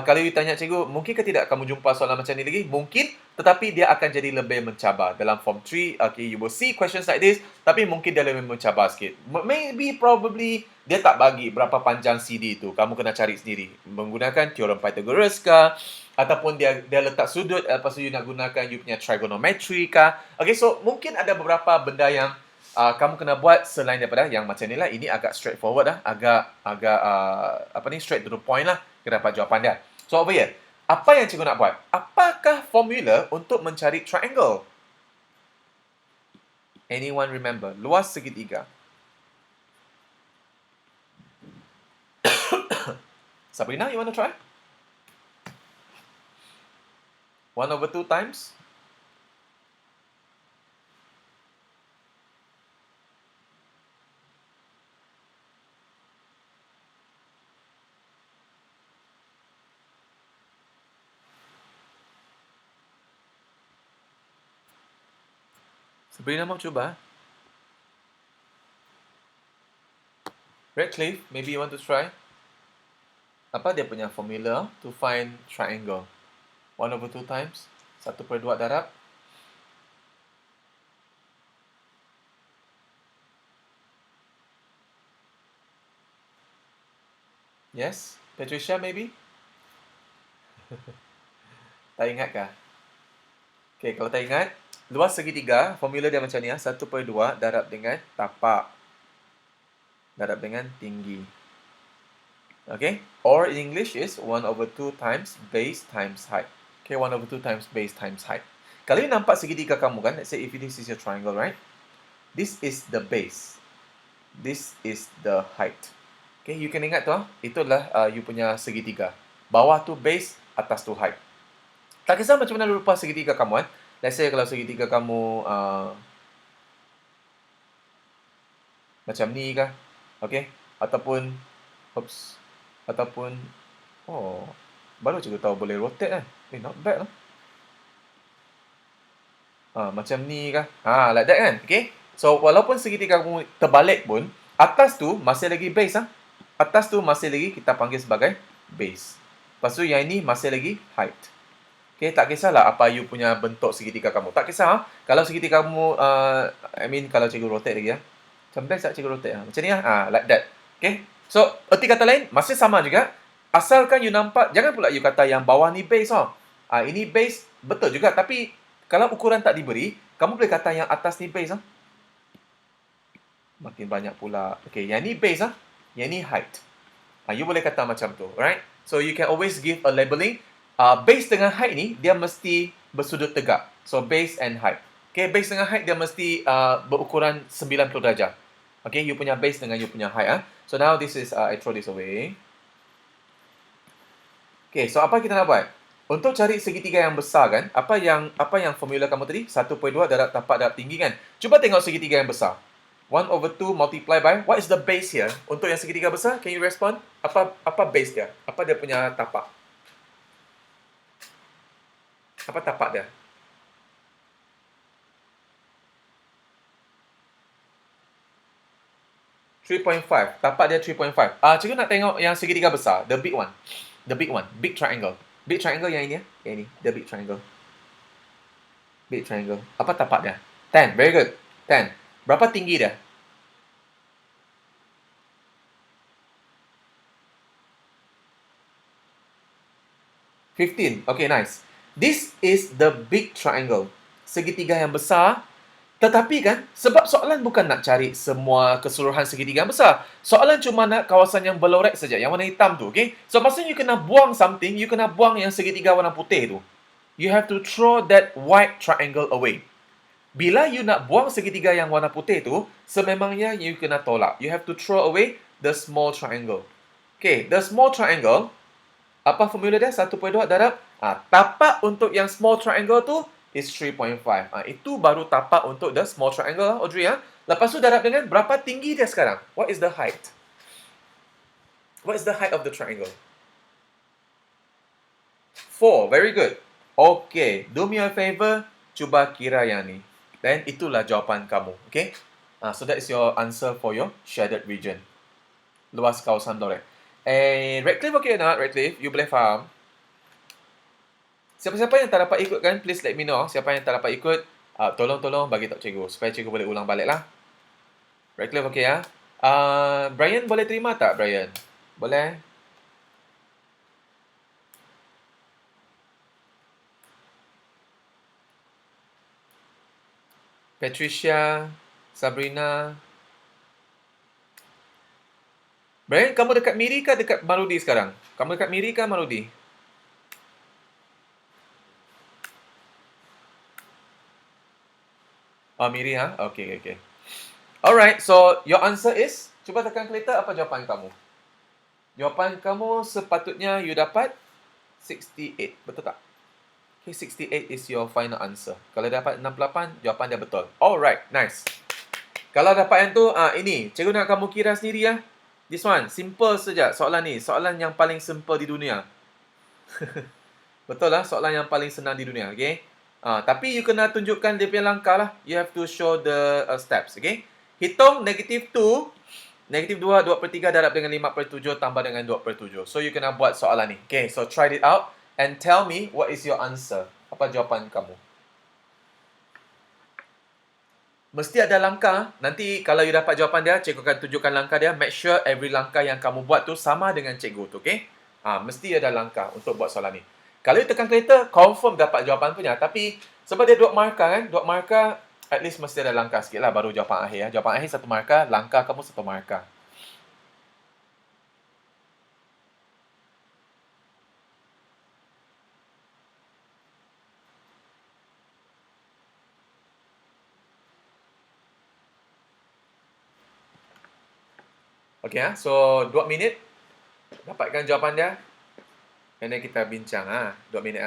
A: kalau you tanya cikgu, mungkin ke tidak kamu jumpa soalan macam ni lagi? Mungkin. Tetapi dia akan jadi lebih mencabar. Dalam form 3, okay, you will see questions like this. Tapi mungkin dia lebih mencabar sikit. Maybe, probably, dia tak bagi berapa panjang CD tu. Kamu kena cari sendiri. Menggunakan teorem Pythagoras kah? Ataupun dia letak sudut, lepas tu you nak gunakan you punya trigonometry kah? Okay, so mungkin ada beberapa benda yang kamu kena buat selain daripada yang macam ni lah. Ini agak straightforward lah. Agak straight to the point lah. Kita dapat jawapan dia. So, over here. Apa yang cikgu nak buat? Apakah formula untuk mencari triangle? Anyone remember? Luas segitiga. Sabrina, you want to try? 1/2 times? Sabrina mau cuba? Redcliffe, maybe you want to try? Apa dia punya formula to find triangle? 1/2 times? 1/2 darab? Yes? Patricia, maybe? Tak ingat kah? Okay, kalau tak ingat, luas segitiga, formula dia macam ni ya. 1/2 darab dengan tapak. Darab dengan tinggi. Okay? Or in English is 1/2 times base times height. Okay, 1/2 times base times height. Kalau you nampak segitiga kamu kan, let's say if this is your triangle, right? This is the base. This is the height. Okay, you can ingat tu, itu adalah you punya segitiga. Bawah tu base, atas tu height. Tak kisah macam mana rupa segitiga kamu kan. Let's say kalau segitiga kamu macam ni kah? Okay? Ataupun, oops. Ataupun, oh, baru juga tahu boleh rotate kan. Not bad lah. Macam ni kah? Like that kan? Okay? So, walaupun segitiga kamu terbalik pun, atas tu masih lagi base ah. Atas tu masih lagi kita panggil sebagai base. Lepas tu yang ini masih lagi height. Okay, tak kisahlah apa you punya bentuk segitiga kamu. Tak kisah kalau segitiga kamu, kalau cikgu rotate lagi Macam best tak cikgu rotate Macam ni like that. Okay? So, erti kata lain, masih sama juga. Asalkan you nampak, jangan pula you kata yang bawah ni base ini base, betul juga. Tapi, kalau ukuran tak diberi, kamu boleh kata yang atas ni base Makin banyak pula. Okay, yang ni base yang ni height. You boleh kata macam tu, right? So, you can always give a labeling. Base dengan height ni, dia mesti bersudut tegak. So, base and height. Okay, base dengan height, dia mesti berukuran 90 darjah. Okay, you punya base dengan you punya height So, now this is, I throw this away. Okay, so apa kita nak buat? Untuk cari segitiga yang besar kan, apa yang formula kamu tadi? 1/2 darab tapak darab tinggi kan? Cuba tengok segitiga yang besar. 1/2 multiply by, what is the base here? Untuk yang segitiga besar, can you respond? Apa base dia? Apa dia punya tapak? Apa tapak dia? .5. Tapak dia 3.5. Cikgu nak tengok yang segitiga besar. The big one. The big one. Big triangle. Big triangle yang ini Yang ini. The big triangle. Big triangle. Apa tapak dia? 10. Very good. 10. Berapa tinggi dia? 15. Okay, nice. This is the big triangle. Segitiga yang besar. Tetapi kan, sebab soalan bukan nak cari semua keseluruhan segitiga yang besar. Soalan cuma nak kawasan yang berlorek saja, yang warna hitam tu, okay? So, maksudnya you kena buang something, you kena buang yang segitiga warna putih tu. You have to throw that white triangle away. Bila you nak buang segitiga yang warna putih tu, sememangnya you kena tolak. You have to throw away the small triangle. Okay, the small triangle, apa formula dia? 1/2 darab. Tapak untuk yang small triangle tu is 3.5. Itu baru tapak untuk the small triangle, Audrey. Lepas tu darab dengan berapa tinggi dia sekarang? What is the height? What is the height of the triangle? 4. Very good. Okay, do me a favor. Cuba kira yang ni. Dan itulah jawapan kamu. Okay? So that is your answer for your shaded region. Luas kawasan lorek. Redcliffe okay or not? Redcliffe, you boleh faham? Siapa-siapa yang tak dapat ikut kan, please let me know. Siapa yang tak dapat ikut, tolong bagi tahu cikgu. Supaya cikgu boleh ulang balik lah. Redcliffe okay Brian boleh terima tak, Brian? Boleh? Patricia, Sabrina. Brian, kamu dekat Miri ke dekat Marudi sekarang? Kamu dekat Miri ke Marudi? Miri Okay. Alright, so your answer is, cuba tekan kereta, apa jawapan kamu? Jawapan kamu sepatutnya you dapat 68. Betul tak? Okay, 68 is your final answer. Kalau dapat 68, jawapan dia betul. Alright, nice. Kalau dapat yang tu, ini. Cikgu nak kamu kira sendiri ya. This one, simple saja soalan ni. Soalan yang paling simple di dunia. Betul lah, soalan yang paling senang di dunia, okay? Tapi you kena tunjukkan dia punya langkah lah. You have to show the steps, okay? Hitung negatif 2. Negatif 2, 2/3 darab dengan 5/7 tambah dengan 2/7. So, you kena buat soalan ni. Okay, so try it out. And tell me what is your answer. Apa jawapan kamu? Mesti ada langkah. Nanti kalau you dapat jawapan dia, cikgu akan tunjukkan langkah dia. Make sure every langkah yang kamu buat tu sama dengan cikgu tu, okay? Mesti ada langkah untuk buat soalan ni. Kalau you tekan kereta, confirm dapat jawapan punya. Tapi sebab dia dua markah kan, dua markah, at least mesti ada langkah sikit lah baru jawapan akhir. Jawapan akhir satu markah, langkah kamu satu markah. Okay, so 2 minit dapatkan jawapan dia. And then kita bincang 2 minit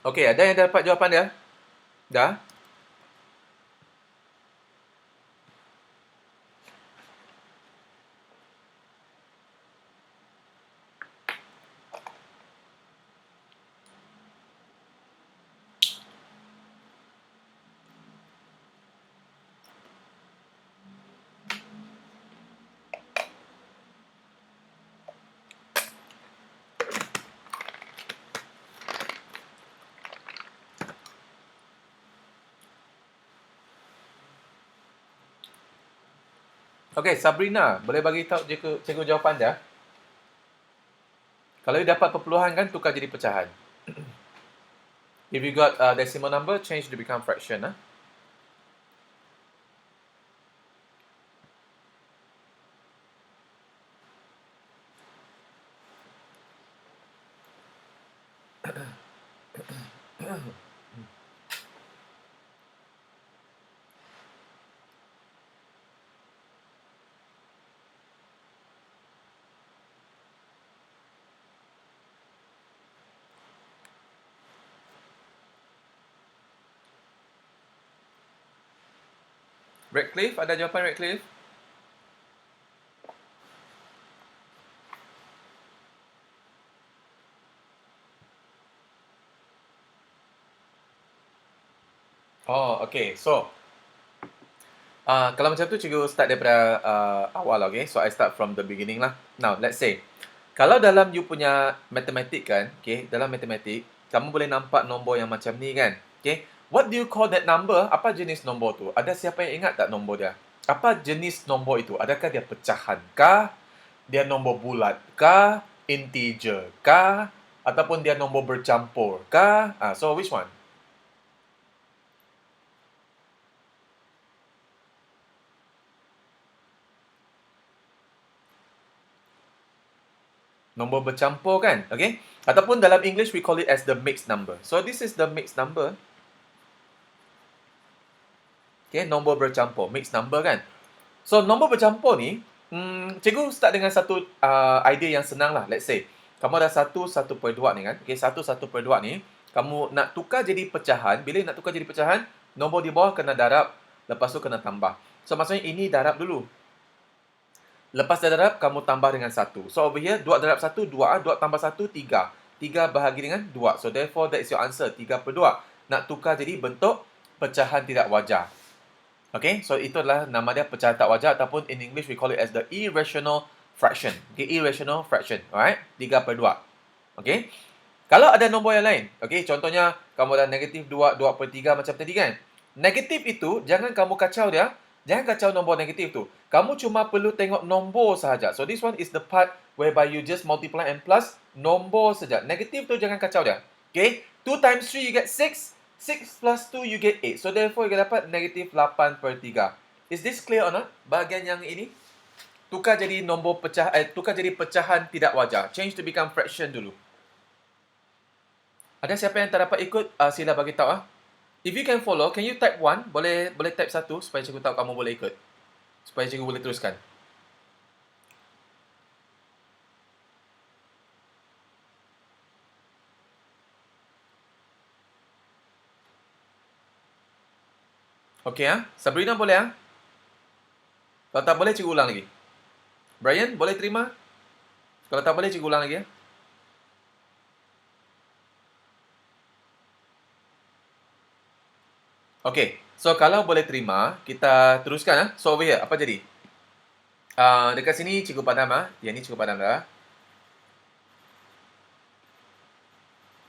A: Okay, ada yang dapat jawapan dia? Dah? Okay, Sabrina, boleh bagi tahu cikgu jawapan dia? Kalau you dapat perpuluhan kan, tukar jadi pecahan. If you got decimal number, change to become fraction. Redcliffe, ada jawapan Redcliffe? Oh, okay. So, kalau macam tu, cikgu start daripada awal, okay? So, I start from the beginning lah. Now, let's say, kalau dalam you punya matematik kan, okay? Dalam matematik, kamu boleh nampak nombor yang macam ni kan? Okay? What do you call that number? Apa jenis nombor tu? Ada siapa yang ingat tak nombor dia? Apa jenis nombor itu? Adakah dia pecahan kah? Dia nombor bulat kah? Integer kah? Ataupun dia nombor bercampur kah? So, which one? Nombor bercampur kan? Okay? Ataupun dalam English, we call it as the mixed number. So, this is the mixed number. Okay, nombor bercampur. Mixed number kan? So, nombor bercampur ni, cikgu start dengan satu idea yang senang lah. Let's say, kamu ada 1/2 ni kan? Okay, 1/2 ni, kamu nak tukar jadi pecahan. Bila nak tukar jadi pecahan, nombor di bawah kena darab, lepas tu kena tambah. So, maksudnya ini darab dulu. Lepas dah darab, kamu tambah dengan 1. So, over here, 2 darab 1, 2. 2 tambah 1, 3. 3 bahagi dengan 2. So, therefore, that is your answer. 3/2. Nak tukar jadi bentuk pecahan tidak wajar. Okay, so itu adalah nama dia pecahan tak wajar, ataupun in English, we call it as the irrational fraction. Okay, irrational fraction. Alright, 3/2. Okay. Kalau ada nombor yang lain, okay, contohnya, kamu ada negatif 2, 2/3 macam tadi kan. Negatif itu, jangan kamu kacau dia. Jangan kacau nombor negatif tu. Kamu cuma perlu tengok nombor sahaja. So, this one is the part whereby you just multiply and plus nombor saja. Negatif tu jangan kacau dia. Okay? 2 times 3 you get 6. 6 plus 2 you get 8. So, therefore, you dapat negatif 8/3. Is this clear or not? Bahagian yang ini. Tukar jadi nombor tukar jadi pecahan tidak wajar. Change to become fraction dulu. Ada siapa yang tak dapat ikut? Sila bagi tahu. If you can follow, can you type 1? Boleh type 1 supaya cikgu tahu kamu boleh ikut. Supaya cikgu boleh teruskan. Okey Sabrina boleh Kalau tak boleh, cikgu ulang lagi. Brian, boleh terima? Kalau tak boleh, cikgu ulang lagi Okay, so kalau boleh terima, kita teruskan So over here, apa jadi? Dekat sini cikgu padam Yang ni cikgu padam dah.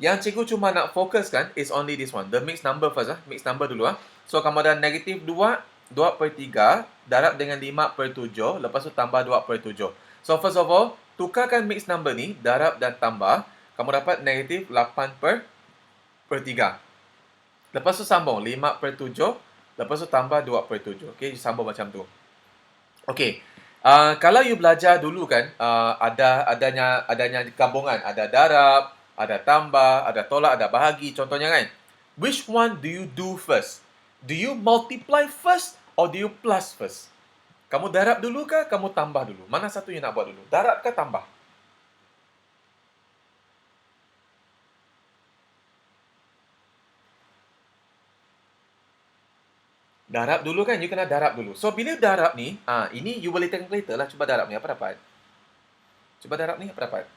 A: Yang cikgu cuma nak fokuskan is only this one. The mixed number first Mixed number dulu So kamu ada negatif 2, 2/3 darab dengan 5/7, lepas tu tambah 2/7. So first of all, tukarkan mixed number ni, darab dan tambah, kamu dapat negatif 8/3. Lepas tu sambung 5/7, lepas tu tambah 2/7. Okay, sambung macam tu. Okay. Kalau you belajar dulu kan, adanya gabungan, ada darab, ada tambah, ada tolak, ada bahagi, contohnya kan. Which one do you do first? Do you multiply first or do you plus first? Kamu darab dulu ke, kamu tambah dulu? Mana satu you nak buat dulu? Darab ke tambah? Darab dulu kan, you kena darab dulu. So, bila darab ni, ini you boleh tekan calculator lah. Cuba darab ni, apa dapat? Cuba darab ni, apa dapat?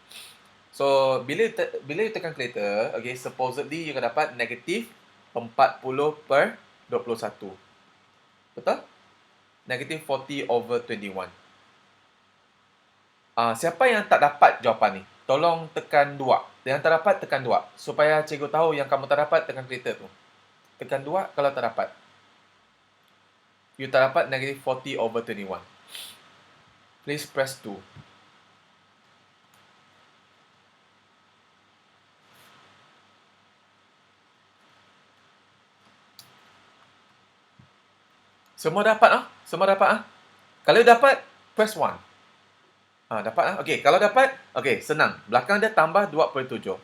A: So, bila you tekan calculator, okay, supposedly you akan dapat negatif 40/21. Betul? Negatif 40/21. Siapa yang tak dapat jawapan ni? Tolong tekan 2. Yang tak dapat, tekan 2. Supaya cikgu tahu yang kamu tak dapat, tekan calculator tu. Tekan 2 kalau tak dapat. You tak dapat negatif 40/21. Please press 2. Semua dapat Semua dapat Kalau dapat, press 1. Dapat Okey, kalau dapat, okey, senang. Belakang dia tambah 2/7.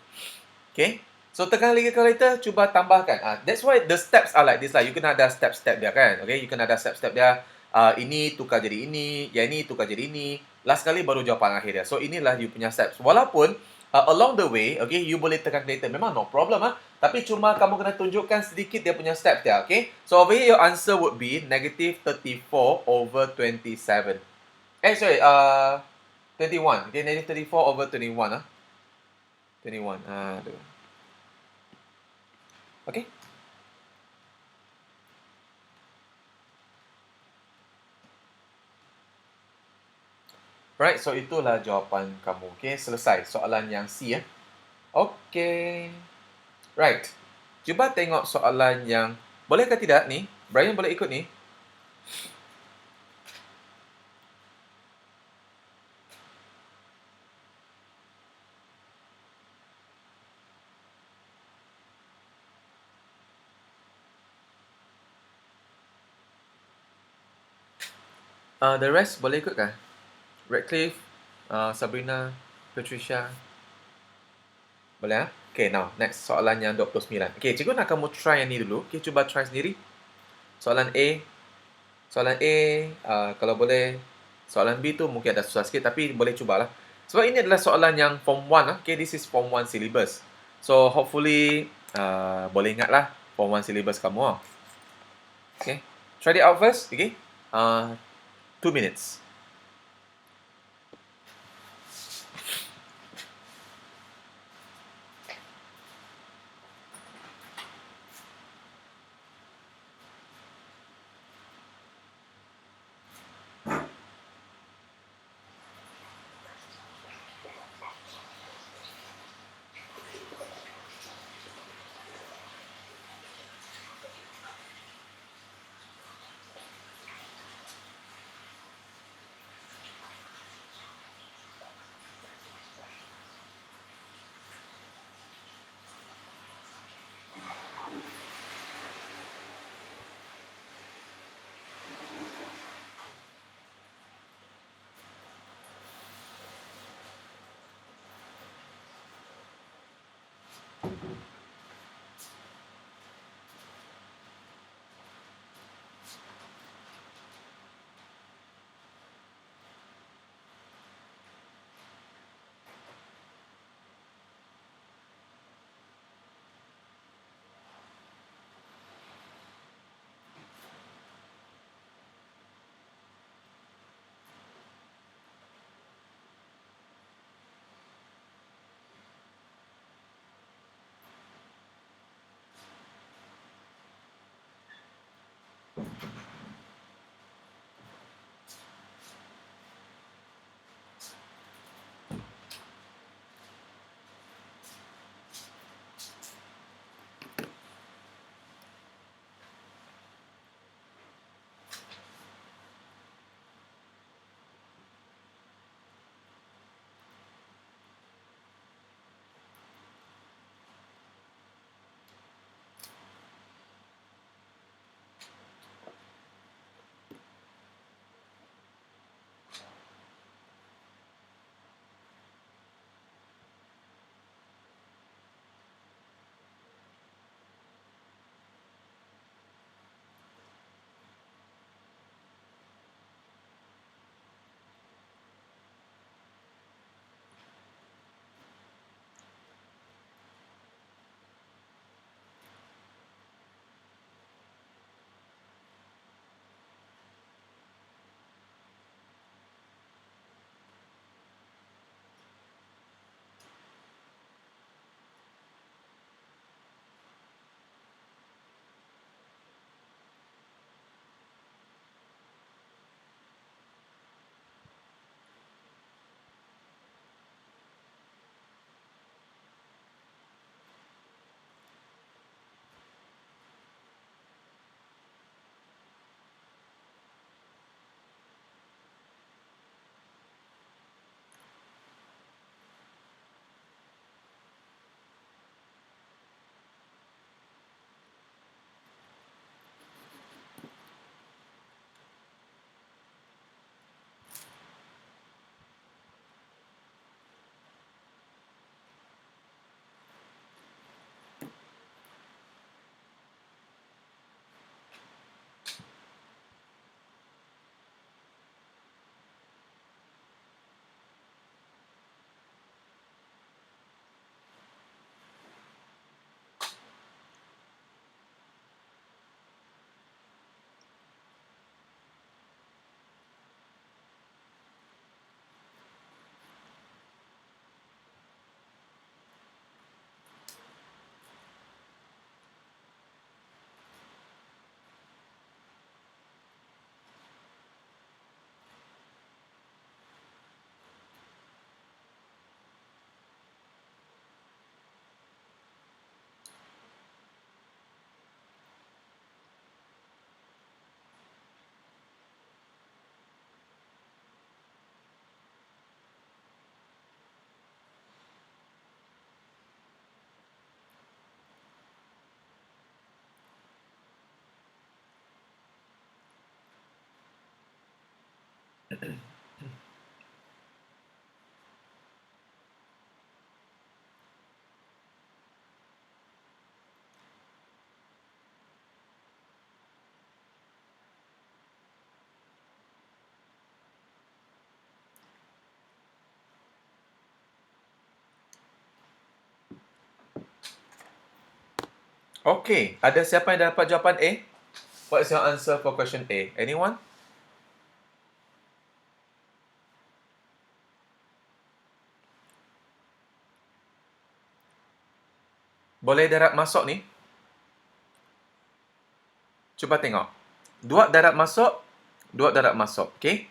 A: Okey. So, tekan lagi calculator, cuba tambahkan. That's why the steps are like this lah. You kena ada step-step dia kan. Okay, you kena ada step-step dia. Ini tukar jadi ini, yang ini tukar jadi ini. Last kali baru jawapan akhir dia. So, inilah you punya steps. Walaupun, along the way, okay, you boleh tekan calculator. Memang no problem Tapi cuma kamu kena tunjukkan sedikit dia punya steps dia, okay? So, over here, your answer would be negative 34/27. Sorry, 21. Okay, negative 34/21 21. Aduh. Okay. Right, so itulah jawapan kamu. Okay, selesai soalan yang C Okay. Right. Cuba tengok soalan yang boleh ke tidak ni? Brian boleh ikut ni? The rest boleh ikut kan? Redcliffe, Sabrina, Patricia. Boleh, ah? Okay, now, next. Soalan yang 29. Okay, cikgu nak kamu try yang ni dulu. Okay, cuba try sendiri. Soalan A. Soalan A, kalau boleh. Soalan B tu mungkin ada susah sikit, tapi boleh cubalah. Sebab ini adalah soalan yang Form 1. Okay, this is Form 1 syllabus. So, hopefully, boleh ingatlah Form 1 syllabus kamu. Okay, try it out first. Okay, 2 minutes. Okay, ada siapa yang dapat jawapan A? What is your answer for question A? Anyone? Boleh darab masuk ni? Cuba tengok. 2 darab masuk, 2 darab masuk. Okay?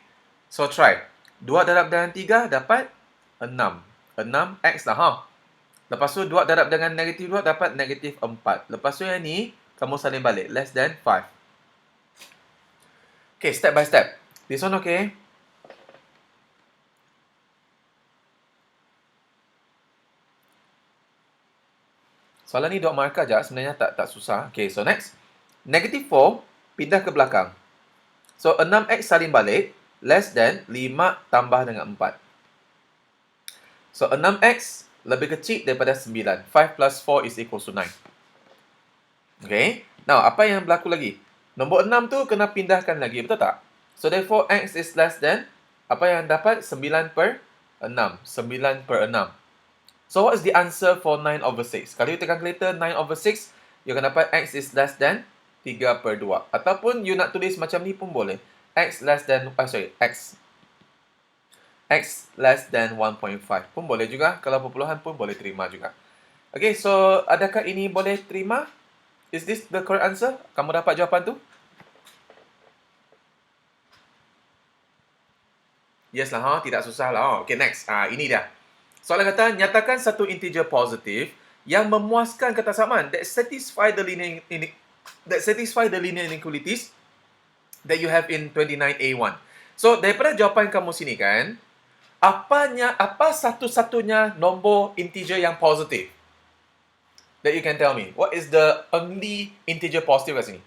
A: So, try. 2 darab dengan 3 dapat 6. 6 X lah, ha? Lepas tu, 2 darab dengan negatif 2 dapat negatif 4. Lepas tu yang ni, kamu salin balik. Less than 5. Okay, step by step. This one okay? Soalan ni dua markah je, sebenarnya tak susah. Okay, so next. Negatif 4, pindah ke belakang. So, 6X salin balik, less than 5 tambah dengan 4. So, 6X lebih kecil daripada 9. 5 plus 4 is equal to 9. Okay. Now, apa yang berlaku lagi? Nombor 6 tu kena pindahkan lagi, betul tak? So, therefore, X is less than, apa yang dapat? 9 per 6. 9 per 6. So, what is the answer for 9 over 6? Kalau you tekan calculator 9 over 6, you akan dapat X is less than 3 per 2. Ataupun you nak tulis macam ni pun boleh. X less than, X less than 1.5 pun boleh juga. Kalau perpuluhan pun boleh terima juga. Okay, so adakah ini boleh terima? Is this the correct answer? Kamu dapat jawapan tu? Yes lah, ha? Tidak susah lah. Oh, okay, next. Ini dia. Soalan kata, nyatakan satu integer positif yang memuaskan ketasamaan that satisfy the linear inequalities that you have in 29A1. So, daripada jawapan kamu sini kan, apa satu-satunya nombor integer yang positif? That you can tell me. What is the only integer positive kat sini?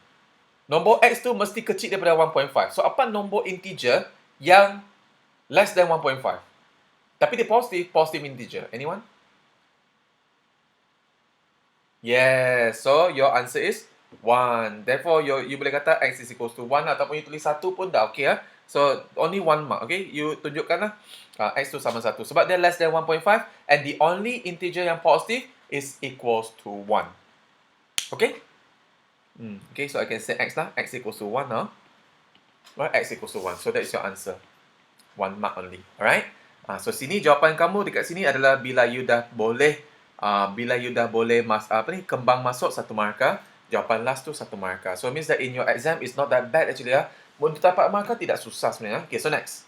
A: Nombor X tu mesti kecil daripada 1.5. So, apa nombor integer yang less than 1.5? Tapi dia positive integer. Anyone? Yes. So, your answer is 1. Therefore, you boleh kata X is equals to 1 ataupun you tulis 1 pun dah okay lah. So, only 1 mark. Okay? You tunjukkan lah. X tu sama 1. Sebab dia less than 1.5 and the only integer yang positive is equals to 1. Okay? Okay, so I can say X lah. X equals to 1 now. Right? X equals to 1. So, that is your answer. 1 mark only. Alright? So, sini jawapan kamu dekat sini adalah bila you dah boleh kembang masuk 1 markah. Jawapan last tu 1 markah. So, it means that in your exam, it's not that bad actually ya. Untuk dapat markah tidak susah sebenarnya. Okay, so next.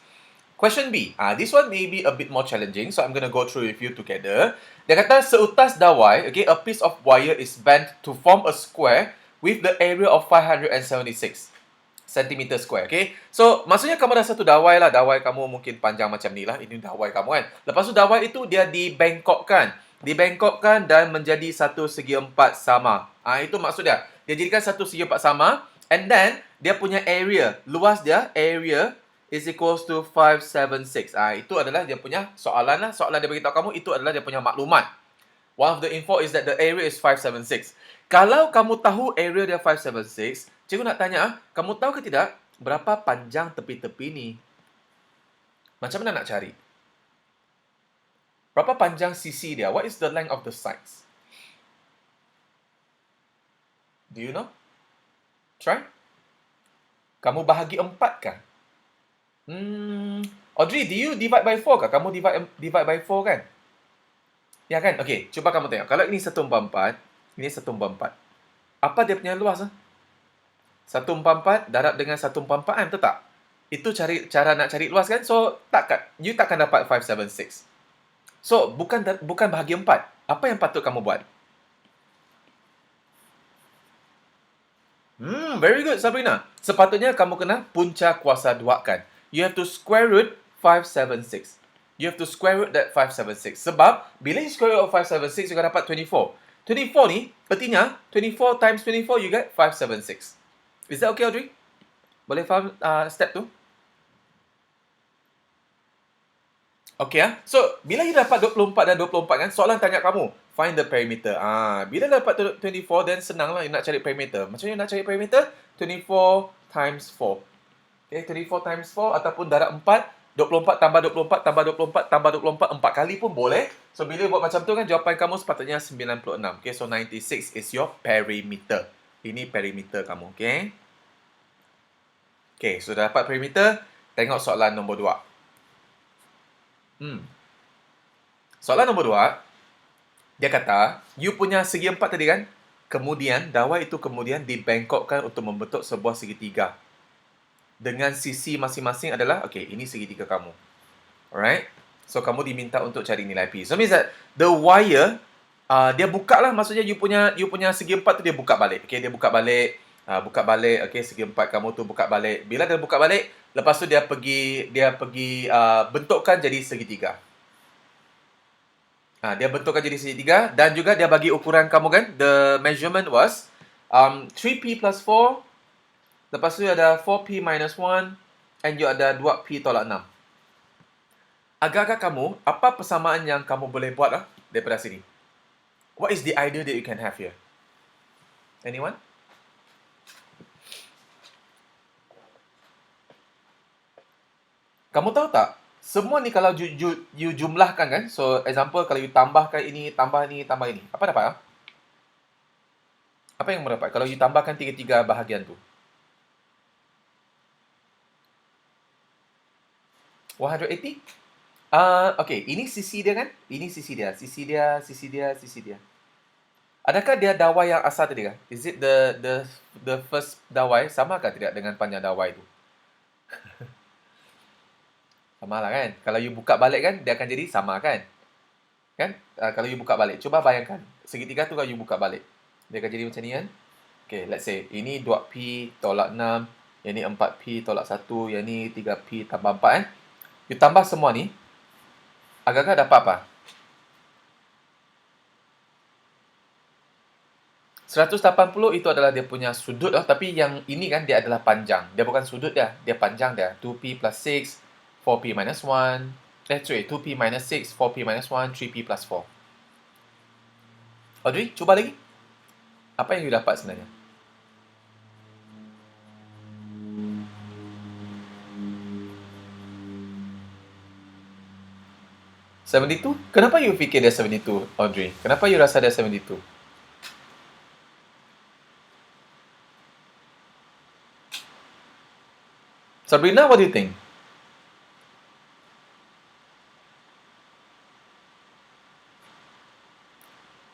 A: Question B. This one may be a bit more challenging. So, I'm going to go through with you together. Dia kata, seutas dawai, okay, a piece of wire is bent to form a square with the area of 576 cm square, okay? So, maksudnya kamu dah satu dawai lah. Dawai kamu mungkin panjang macam ni lah. Ini dawai kamu kan. Lepas tu, dawai itu dia dibengkokkan. Dibengkokkan dan menjadi satu segi empat sama. Itu maksud dia. Dia jadikan satu segi empat sama. And then, dia punya area. Luas dia, area is equals to 576. Itu adalah dia punya soalan lah. Soalan dia beritahu kamu, itu adalah dia punya maklumat. One of the info is that the area is 576. Kalau kamu tahu area dia 576, cikgu nak tanya, kamu tahu ke tidak berapa panjang tepi-tepi ni? Macam mana nak cari? Berapa panjang sisi dia? What is the length of the sides? Do you know? Try. Kamu bahagi 4 kah? Audrey, do you divide by 4 kah? Kamu divide by 4 kan? Ya kan? Okay, cuba kamu tengok. Kalau ini 1/4, ini 1/4. Apa dia punya luas? 1/4 darab dengan 1/4 kan, betul tak? Itu cara nak cari luas kan? So, you takkan dapat 576. So, bukan bahagi 4. Apa yang patut kamu buat? Very good, Sabrina. Sepatutnya kamu kena punca kuasa 2 kan. You have to square root 576. You have to square root that 576. Sebab, bila you square root of 576, you akan dapat 24. 24 ni, artinya, 24 times 24, you get 576. Is that okay, Audrey? Boleh faham step tu? Okay, So, bila you dapat 24 dan 24 kan, soalan tanya kamu, find the perimeter. Bila dapat 24, then senang lah you nak cari perimeter. Macam mana nak cari perimeter? 24 times 4. Okay, 24 times 4 ataupun darab 4 24 tambah 24 tambah 24 tambah 24 4 kali pun boleh. So bila buat macam tu kan jawapan kamu sepatutnya 96. Okay, so 96 is your perimeter. Ini perimeter kamu, okay? Okay, sudah dapat perimeter. Tengok soalan nombor 2. Soalan nombor 2, dia kata, you punya segi 4 tadi kan? Kemudian, dawai itu kemudian dibengkokkan untuk membentuk sebuah segitiga. Dengan sisi masing-masing adalah, okay, ini segitiga kamu. Alright? So, kamu diminta untuk cari nilai P. So, means that the wire, dia buka lah. Maksudnya, you punya segi 4 tu dia buka balik. Okay, dia buka balik. Buka balik. Okay, segi 4 kamu tu buka balik. Bila dia buka balik, lepas tu dia pergi bentukkan jadi segitiga. Dia bentukkan jadi segitiga dan juga dia bagi ukuran kamu kan. The measurement was 3P plus 4. Lepas tu ada 4P minus 1 and you ada 2P tolak 6. Agak-agak kamu, apa persamaan yang kamu boleh buat daripada sini? What is the idea that you can have here? Anyone? Kamu tahu tak? Semua ni kalau you jumlahkan kan. So, example kalau you tambahkan ini, tambah ini. Apa dapat? Apa yang mendapat? Kalau you tambahkan tiga-tiga bahagian tu. 180? Okay, ini sisi dia kan? Ini sisi dia. Sisi dia. Adakah dia dawai yang asal tadi kan? Is it the first dawai? Samakah tidak dengan panjang dawai tu? Sama lah kan? Kalau you buka balik kan, dia akan jadi sama kan? Kan? Kalau you buka balik. Cuba bayangkan. Segitiga tu kalau you buka balik. Dia akan jadi macam ni kan? Okay, let's say. Ini 2P tolak 6. Yang ni 4P tolak 1. Yang ni 3P tambah 4 kan? You tambah semua ni. Agak-agak dapat apa? 180 itu adalah dia punya sudut lah. Tapi yang ini kan dia adalah panjang. Dia bukan sudut dia. Dia panjang dia. 2P plus 6. 4P minus 1. 2P minus 6. 4P minus 1. 3P plus 4. Audrey, cuba lagi. Apa yang you dapat sebenarnya? $72? Kenapa you fikir dia 72, Audrey? Kenapa you rasa dia 72? Sabrina, what do you think?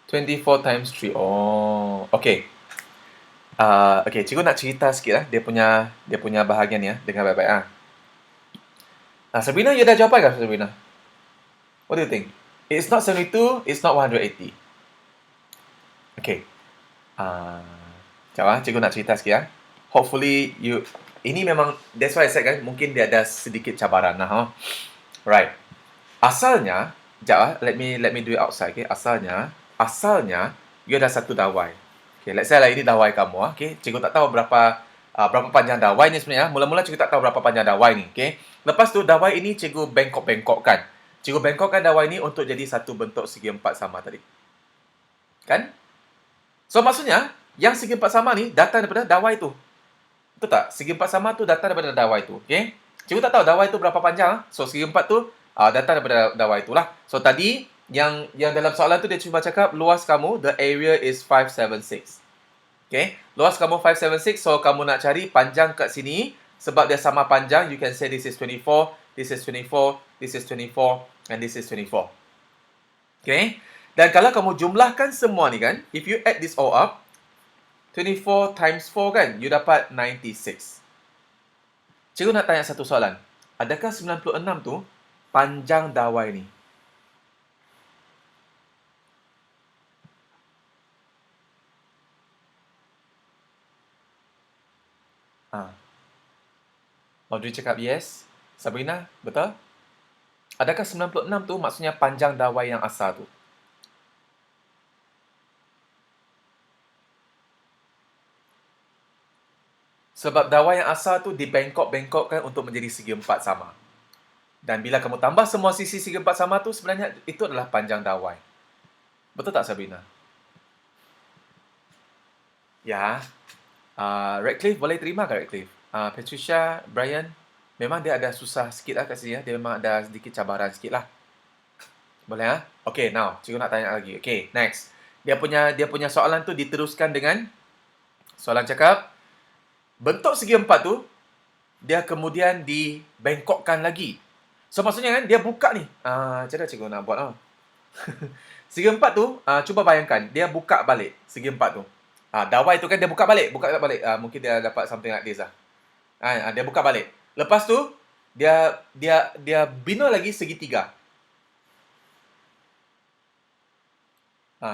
A: 24 times 3. Oh, okay. Okay, cikgu nak cerita sikit lah. Dia punya bahagian ya, dengan baik-baik. Sabrina, you dah jawapan ke Sabrina? What do you think? It's not 72, it's not 180. Okay. Sekejap cikgu nak cerita sikit ya. Hopefully you, ini memang, that's why I said kan, mungkin dia ada sedikit cabaran lah. Right. Asalnya, sekejap let me do it outside. Okay, asalnya you ada satu dawai. Okay, let's say lah ini dawai kamu. Okay, cikgu tak tahu berapa panjang dawai ni sebenarnya. Mula-mula cikgu tak tahu berapa panjang dawai ni. Okay, lepas tu dawai ini cikgu bengkok-bengkokkan. Cikgu bengkokkan dawai ini untuk jadi satu bentuk segi empat sama tadi. Kan? So maksudnya, yang segi empat sama ni datang daripada dawai tu. Betul tak? Segi empat sama tu datang daripada dawai tu. Okay? Cikgu tak tahu dawai tu berapa panjang. So segi empat tu datang daripada dawai itulah. So tadi yang dalam soalan tu dia cuba cakap luas kamu, the area is 576. Okay, luas kamu 576, so kamu nak cari panjang kat sini. Sebab dia sama panjang, you can say this is 24, this is 24, this is 24, and this is 24. Okay, dan kalau kamu jumlahkan semua ni kan, if you add this all up, 24 times 4 kan, you dapat 96. Cikgu nak tanya satu soalan. Adakah 96 tu panjang dawai ni? Audrey cakap yes. Sabrina, betul? Adakah 96 tu maksudnya panjang dawai yang asal tu? Sebab dawai yang asal tu dibengkok-bengkokkan untuk menjadi segi empat sama. Dan bila kamu tambah semua sisi segi empat sama tu, sebenarnya itu adalah panjang dawai. Betul tak Sabrina? Ya. Redcliffe, boleh terima ke Redcliffe? Patricia, Brian? Memang dia ada susah sikit lah kat sini ya. Dia memang ada sedikit cabaran sikit lah. Boleh ya? Okay, now. Cikgu nak tanya lagi. Okay, next. Dia punya soalan tu diteruskan dengan soalan cakap, bentuk segi empat tu, dia kemudian dibengkokkan lagi. So, maksudnya kan, dia buka ni. Macam mana cikgu nak buat lah? Segi empat tu, cuba bayangkan. Dia buka balik segi empat tu. Dawai tu kan dia buka balik. Buka tak balik. Mungkin dia dapat something like this lah. Dia buka balik. Lepas tu, dia bina lagi segitiga.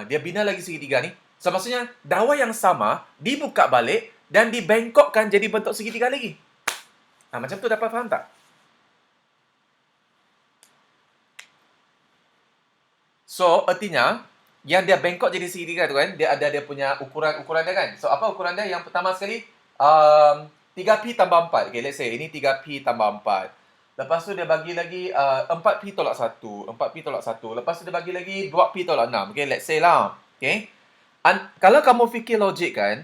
A: Dia bina lagi segitiga ni. So, maksudnya, dawai yang sama dibuka balik dan dibengkokkan jadi bentuk segitiga lagi. Macam tu dapat faham tak? So, artinya, yang dia bengkok jadi segitiga tu kan, dia ada dia punya ukuran dia kan. So, apa ukuran dia? Yang pertama sekali, 3P tambah 4. Okay, let's say, ini 3P tambah 4. Lepas tu dia bagi lagi 4P tolak 1. 4P tolak 1. Lepas tu dia bagi lagi 2P tolak 6. Okay, let's say lah. Okay. Kalau kamu fikir logik kan,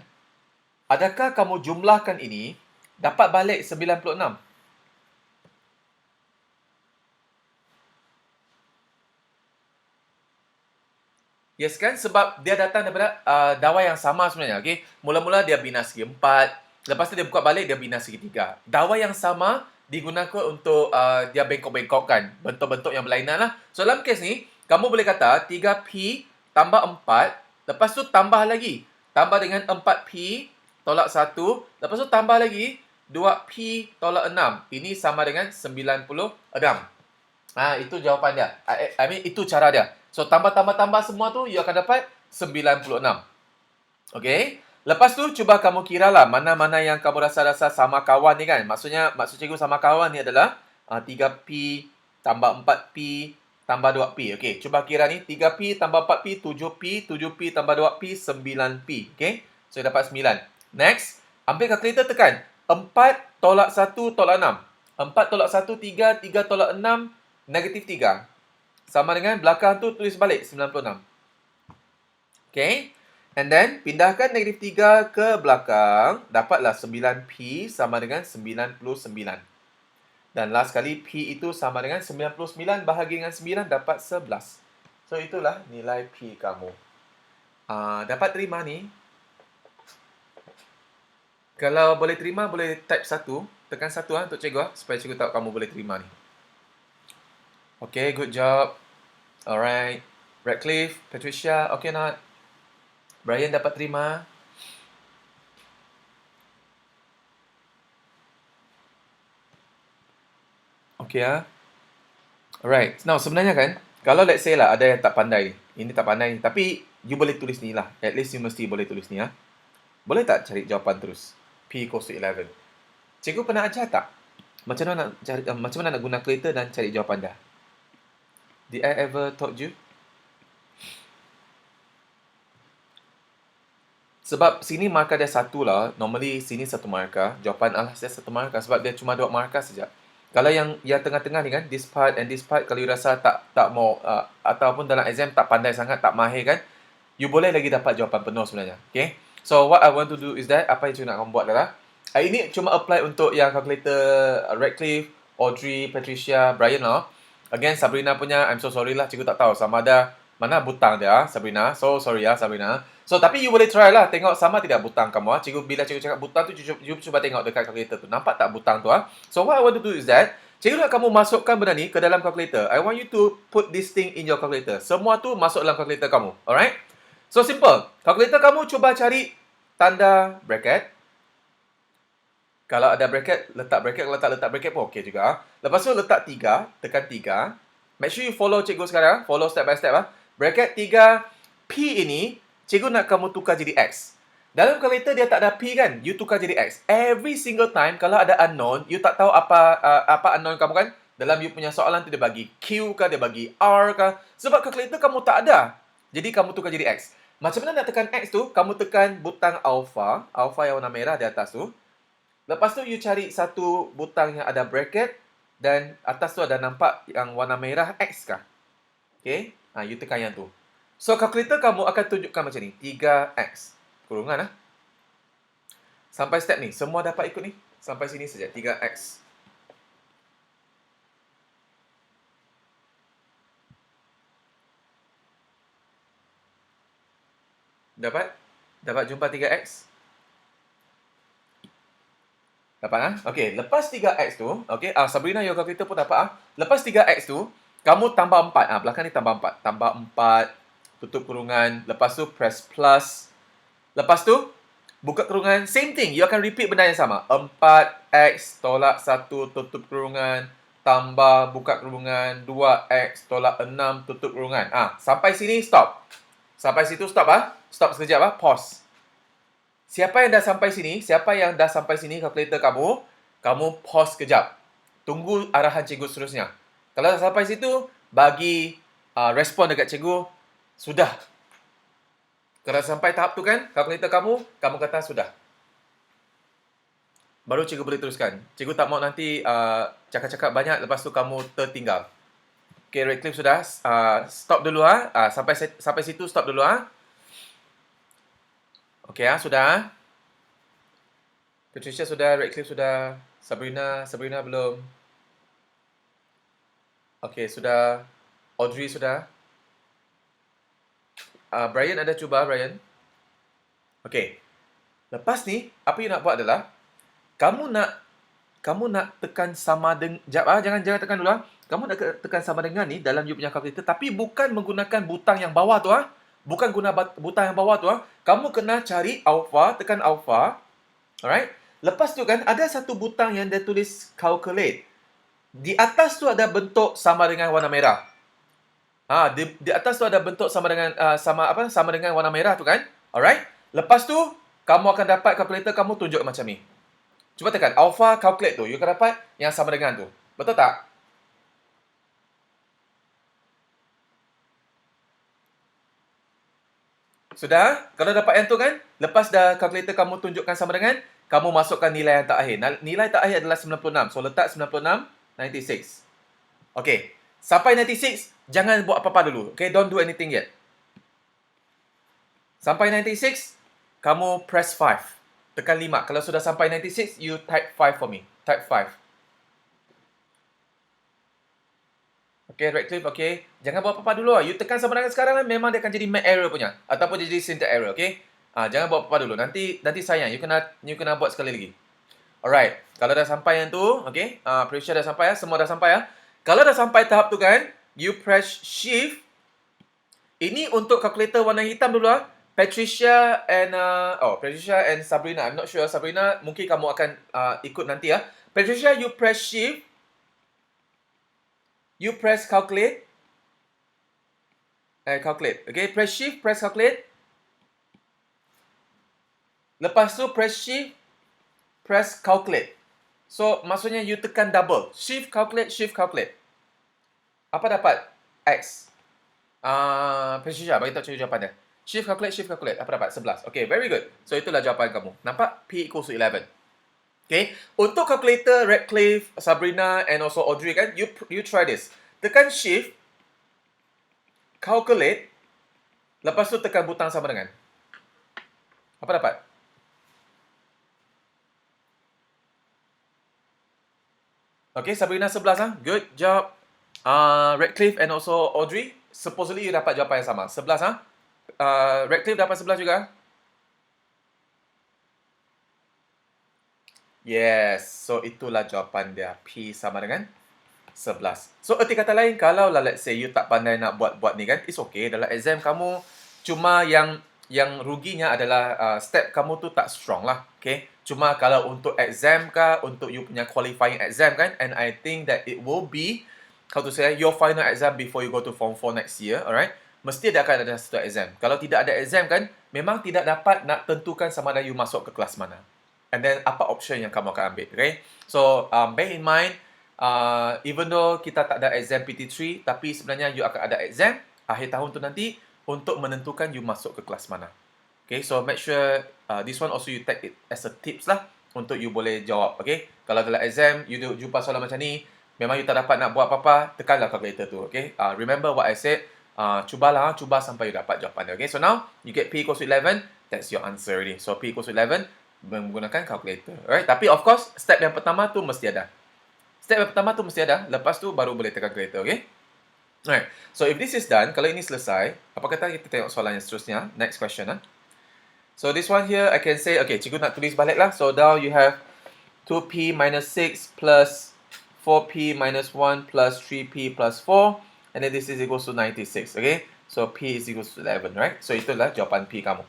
A: adakah kamu jumlahkan ini, dapat balik 96? Yes kan? Sebab dia datang daripada dawai yang sama sebenarnya. Okay? Mula-mula dia bina segi 4. Lepas tu dia buka balik, dia bina segi 3. Dawai yang sama digunakan untuk dia bengkok-bengkokkan. Bentuk-bentuk yang berlainan lah. So, dalam kes ni, kamu boleh kata 3P tambah 4. Lepas tu tambah lagi. Tambah dengan 4P tolak 1. Lepas tu tambah lagi 2P tolak 6. Ini sama dengan 96. Itu jawapan dia. I mean, itu cara dia. So, tambah semua tu, you akan dapat 96. Okay? Lepas tu, cuba kamu kira lah mana-mana yang kamu rasa-rasa sama kawan ni kan. Maksud cikgu sama kawan ni adalah 3P tambah 4P tambah 2P. Okay, cuba kira ni. 3P tambah 4P, 7P. 7P tambah 2P, 9P. Okay? So, dapat 9. Next, ambil kalkulator tekan. 4 tolak 1 tolak 6. 4 tolak 1, 3. 3 tolak 6, negatif 3. Sama dengan belakang tu tulis balik 96. Okay. And then pindahkan negatif 3 ke belakang. Dapatlah 9P sama dengan 99. Dan last kali P itu sama dengan 99 bahagi dengan 9 dapat 11. So itulah nilai P kamu. Dapat terima ni. Kalau boleh terima boleh type 1. Tekan 1 untuk cikgu supaya cikgu tahu kamu boleh terima ni. Okay, good job. Alright. Radcliffe, Patricia, okay not? Brian dapat terima. Okay ya. Alright. Now, sebenarnya kan, kalau let's say lah ada yang tak pandai. Ini tak pandai. Tapi, you boleh tulis ni lah. At least you mesti boleh tulis ni ya. Boleh tak cari jawapan terus? P equals to 11. Cikgu pernah ajar tak? Macam mana nak guna kalkulator dan cari jawapan dah? Did I ever taught you? Sebab sini markah dia 1 lah. Normally sini 1 markah. Jawapan alas dia 1 markah. Sebab dia cuma 2 markah saja. Kalau yang tengah-tengah ni kan, this part and this part, kalau you rasa tak mau, ataupun dalam exam tak pandai sangat, tak mahir kan, you boleh lagi dapat jawapan penuh sebenarnya. Okay? So, what I want to do is that, apa yang cikgu nak kamu buat adalah, ini cuma apply untuk yang calculator Radcliffe, Audrey, Patricia, Brian lah. Again, Sabrina punya, I'm so sorry lah, cikgu tak tahu sama ada mana butang dia, Sabrina. So, sorry ya, Sabrina. So, tapi you boleh try lah, tengok sama tidak butang kamu. Bila cikgu cakap butang tu, you cuba tengok dekat calculator tu. Nampak tak butang tu? So, what I want to do is that, cikgu nak kamu masukkan benda ni ke dalam calculator. I want you to put this thing in your calculator. Semua tu masuk dalam calculator kamu. Alright? So, simple. Calculator kamu cuba cari tanda bracket. Kalau ada bracket, letak bracket. Kalau tak letak bracket pun okey juga. Lepas tu letak 3, tekan 3. Make sure you follow cikgu sekarang. Follow step by step. Bracket 3, P ini, cikgu nak kamu tukar jadi X. Dalam calculator dia tak ada P kan? You tukar jadi X. Every single time, kalau ada unknown, you tak tahu apa unknown kamu kan? Dalam you punya soalan tu dia bagi Q kah, dia bagi R kah? Sebab calculator kamu tak ada. Jadi kamu tukar jadi X. Macam mana nak tekan X tu? Kamu tekan butang alpha. Alpha yang warna merah di atas tu. Lepas tu, you cari satu butang yang ada bracket. Dan atas tu ada nampak yang warna merah X kah? Okay? You tekan yang tu. So, calculator kamu akan tunjukkan macam ni. 3X. Kurungan Sampai step ni. Semua dapat ikut ni. Sampai sini saja. 3X. Dapat? Dapat jumpa 3x? Dapat ah? Okey, lepas 3x tu, okey, Sabrina your calculator pun dapat ah. Lepas 3x tu, kamu tambah 4. Belakang ni tambah 4. Tambah 4, tutup kurungan, lepas tu press plus. Lepas tu buka kurungan, same thing. You akan repeat benda yang sama. 4x tolak 1 tutup kurungan tambah buka kurungan 2x tolak 6 tutup kurungan. Sampai sini stop. Sampai situ stop Stop sekejap pause. Siapa yang dah sampai sini? Siapa yang dah sampai sini kalkulator kamu? Kamu pause kejap. Tunggu arahan cikgu seterusnya. Kalau dah sampai situ, bagi respon dekat cikgu, sudah. Kalau sampai tahap tu kan, kalkulator kamu kata sudah. Baru cikgu boleh teruskan. Cikgu tak mau nanti cakap-cakap banyak, lepas tu kamu tertinggal. Okay, Redcliffe sudah. Stop dulu sampai situ stop dulu Okay sudah. Patricia sudah, Redcliffe sudah, Sabrina belum. Okay, sudah. Audrey sudah. Brian ada cuba, Brian? Okay. Lepas ni, apa you nak buat adalah, kamu nak tekan sama dengan, jangan tekan dulu Kamu nak tekan sama dengan ni dalam you punya calculator, tapi bukan menggunakan butang yang bawah tu Bukan guna butang yang bawah tu Kamu kena cari alpha, tekan alpha. Alright? Lepas tu kan ada satu butang yang dia tulis calculate. Di atas tu ada bentuk sama dengan warna merah. Di atas tu ada bentuk sama dengan sama dengan warna merah tu kan? Alright? Lepas tu kamu akan dapat calculator kamu tunjuk macam ni. Cuba tekan alpha calculate tu, you akan dapat yang sama dengan tu. Betul tak? Sudah? Kalau dapat yang tu kan, lepas dah calculator kamu tunjukkan sama dengan, kamu masukkan nilai yang terakhir. Nilai terakhir adalah 96. So letak 96, 96. Okay. Sampai 96, jangan buat apa-apa dulu. Okay, don't do anything yet. Sampai 96, kamu press 5. Tekan 5. Kalau sudah sampai 96, you type 5 for me. Type 5. Okay, Redcliffe, okay. Jangan buat apa-apa dulu You tekan sama dengan sekarang memang dia akan jadi Mac error punya. Ataupun jadi syntax error, okay. Jangan buat apa-apa dulu. Nanti sayang. You kena buat sekali lagi. Alright. Kalau dah sampai yang tu, okay. Pressure dah sampai Semua dah sampai Kalau dah sampai tahap tu kan, you press shift. Ini untuk kalkulator warna hitam dulu Patricia and Sabrina. I'm not sure. Sabrina, mungkin kamu akan ikut nanti Patricia, you press shift. You press calculate. Calculate. Okay, press shift, press calculate. Lepas tu press shift, press calculate. So, maksudnya you tekan double. Shift, calculate, shift, calculate. Apa dapat? X. Patricia, bagi tahu cikgu jawapan dia. Shift, calculate. Apa dapat? 11. Okay, very good. So, itulah jawapan kamu. Nampak? P equals to 11. Okay, untuk calculator Redcliffe, Sabrina and also Audrey kan, you try this. Tekan shift, calculate, lepas tu tekan butang sama dengan. Apa dapat? Okay, Sabrina 11 Good job. Redcliffe and also Audrey, supposedly you dapat jawapan yang sama. 11 Redcliffe dapat 11 juga. Yes, so itulah jawapan dia. P sama dengan 11. So, erti kata lain, kalau let's say you tak pandai nak buat ni kan, it's okay. Dalam exam kamu, cuma yang ruginya adalah step kamu tu tak strong lah. Okay? Cuma kalau untuk exam kah, untuk you punya qualifying exam kan, and I think that it will be, how to say, your final exam before you go to Form 4 next year, alright? Mesti akan ada satu exam. Kalau tidak ada exam kan, memang tidak dapat nak tentukan sama ada you masuk ke kelas mana. And then, apa option yang kamu akan ambil, okay? So, bear in mind, even though kita tak ada exam PT3, tapi sebenarnya you akan ada exam akhir tahun tu nanti untuk menentukan you masuk ke kelas mana. Okay, so make sure this one also you take it as a tips lah untuk you boleh jawab, okay? Kalau dalam exam, you jumpa soalan macam ni, memang you tak dapat nak buat apa-apa, tekanlah calculator tu, okay? Remember what I said, cuba sampai you dapat jawapan dia, okay? So now, you get P equals to 11, that's your answer already. So P equals to 11, menggunakan calculator, alright? Tapi of course, step yang pertama tu mesti ada. Lepas tu baru boleh tekan calculator, okay? Alright, so if this is done, kalau ini selesai, apa kata kita tengok soalan yang seterusnya, next question So this one here, I can say, okay, cikgu nak tulis balik lah. So now you have 2p minus 6 plus 4p minus 1 plus 3p plus 4. And then this is equals to 96, okay? So p is equals to 11, right? So itulah jawapan p kamu.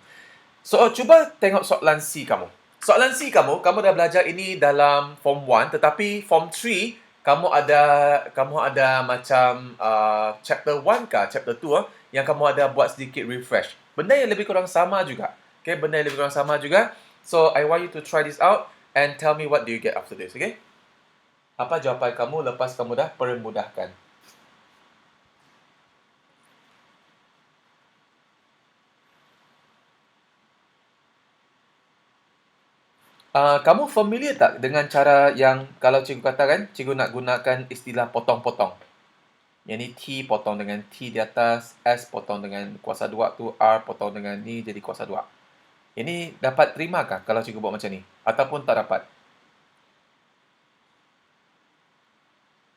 A: So cuba tengok soalan C kamu. Soalan C kamu dah belajar ini dalam form 1, tetapi form 3 kamu ada macam chapter 1 kah, chapter 2 yang kamu ada buat sedikit refresh. Benda yang lebih kurang sama juga. Okay, benda yang lebih kurang sama juga. So I want you to try this out and tell me what do you get after this, okay? Apa jawapan kamu lepas kamu dah permudahkan? Kamu familiar tak dengan cara yang kalau cikgu katakan, cikgu nak gunakan istilah potong-potong. Yang ni T potong dengan T di atas, S potong dengan kuasa 2 tu, R potong dengan ni jadi kuasa 2. Ini dapat terimakah kalau cikgu buat macam ni? Ataupun tak dapat?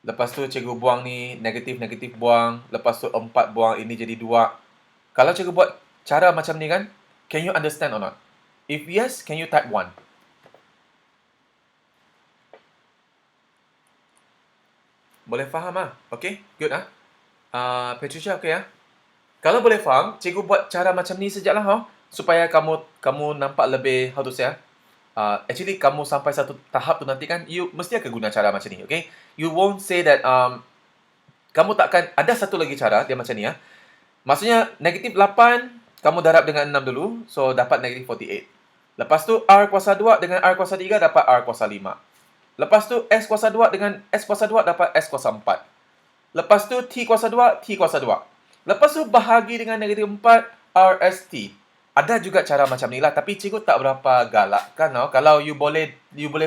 A: Lepas tu cikgu buang ni, negatif-negatif buang. Lepas tu 4 buang, ini jadi 2. Kalau cikgu buat cara macam ni kan, can you understand or not? If yes, can you type 1? Boleh faham ah? Okay, good ah. Patricia, okay ah? Kalau boleh faham, cikgu buat cara macam ni sejaklah supaya kamu nampak lebih, how to say actually kamu sampai satu tahap tu nanti kan, you mesti akan guna cara macam ni, okay? You won't say that, kamu takkan, ada satu lagi cara, dia macam ni Maksudnya, negatif 8, kamu darab dengan 6 dulu, so dapat negatif 48. Lepas tu, R kuasa 2 dengan R kuasa 3 dapat R kuasa 5. Lepas tu, S kuasa 2 dengan S kuasa 2 dapat S kuasa 4. Lepas tu, T kuasa 2, T kuasa 2. Lepas tu, bahagi dengan negatif 4, RST. Ada juga cara macam ni lah, tapi cikgu tak berapa galak kan. Kalau you boleh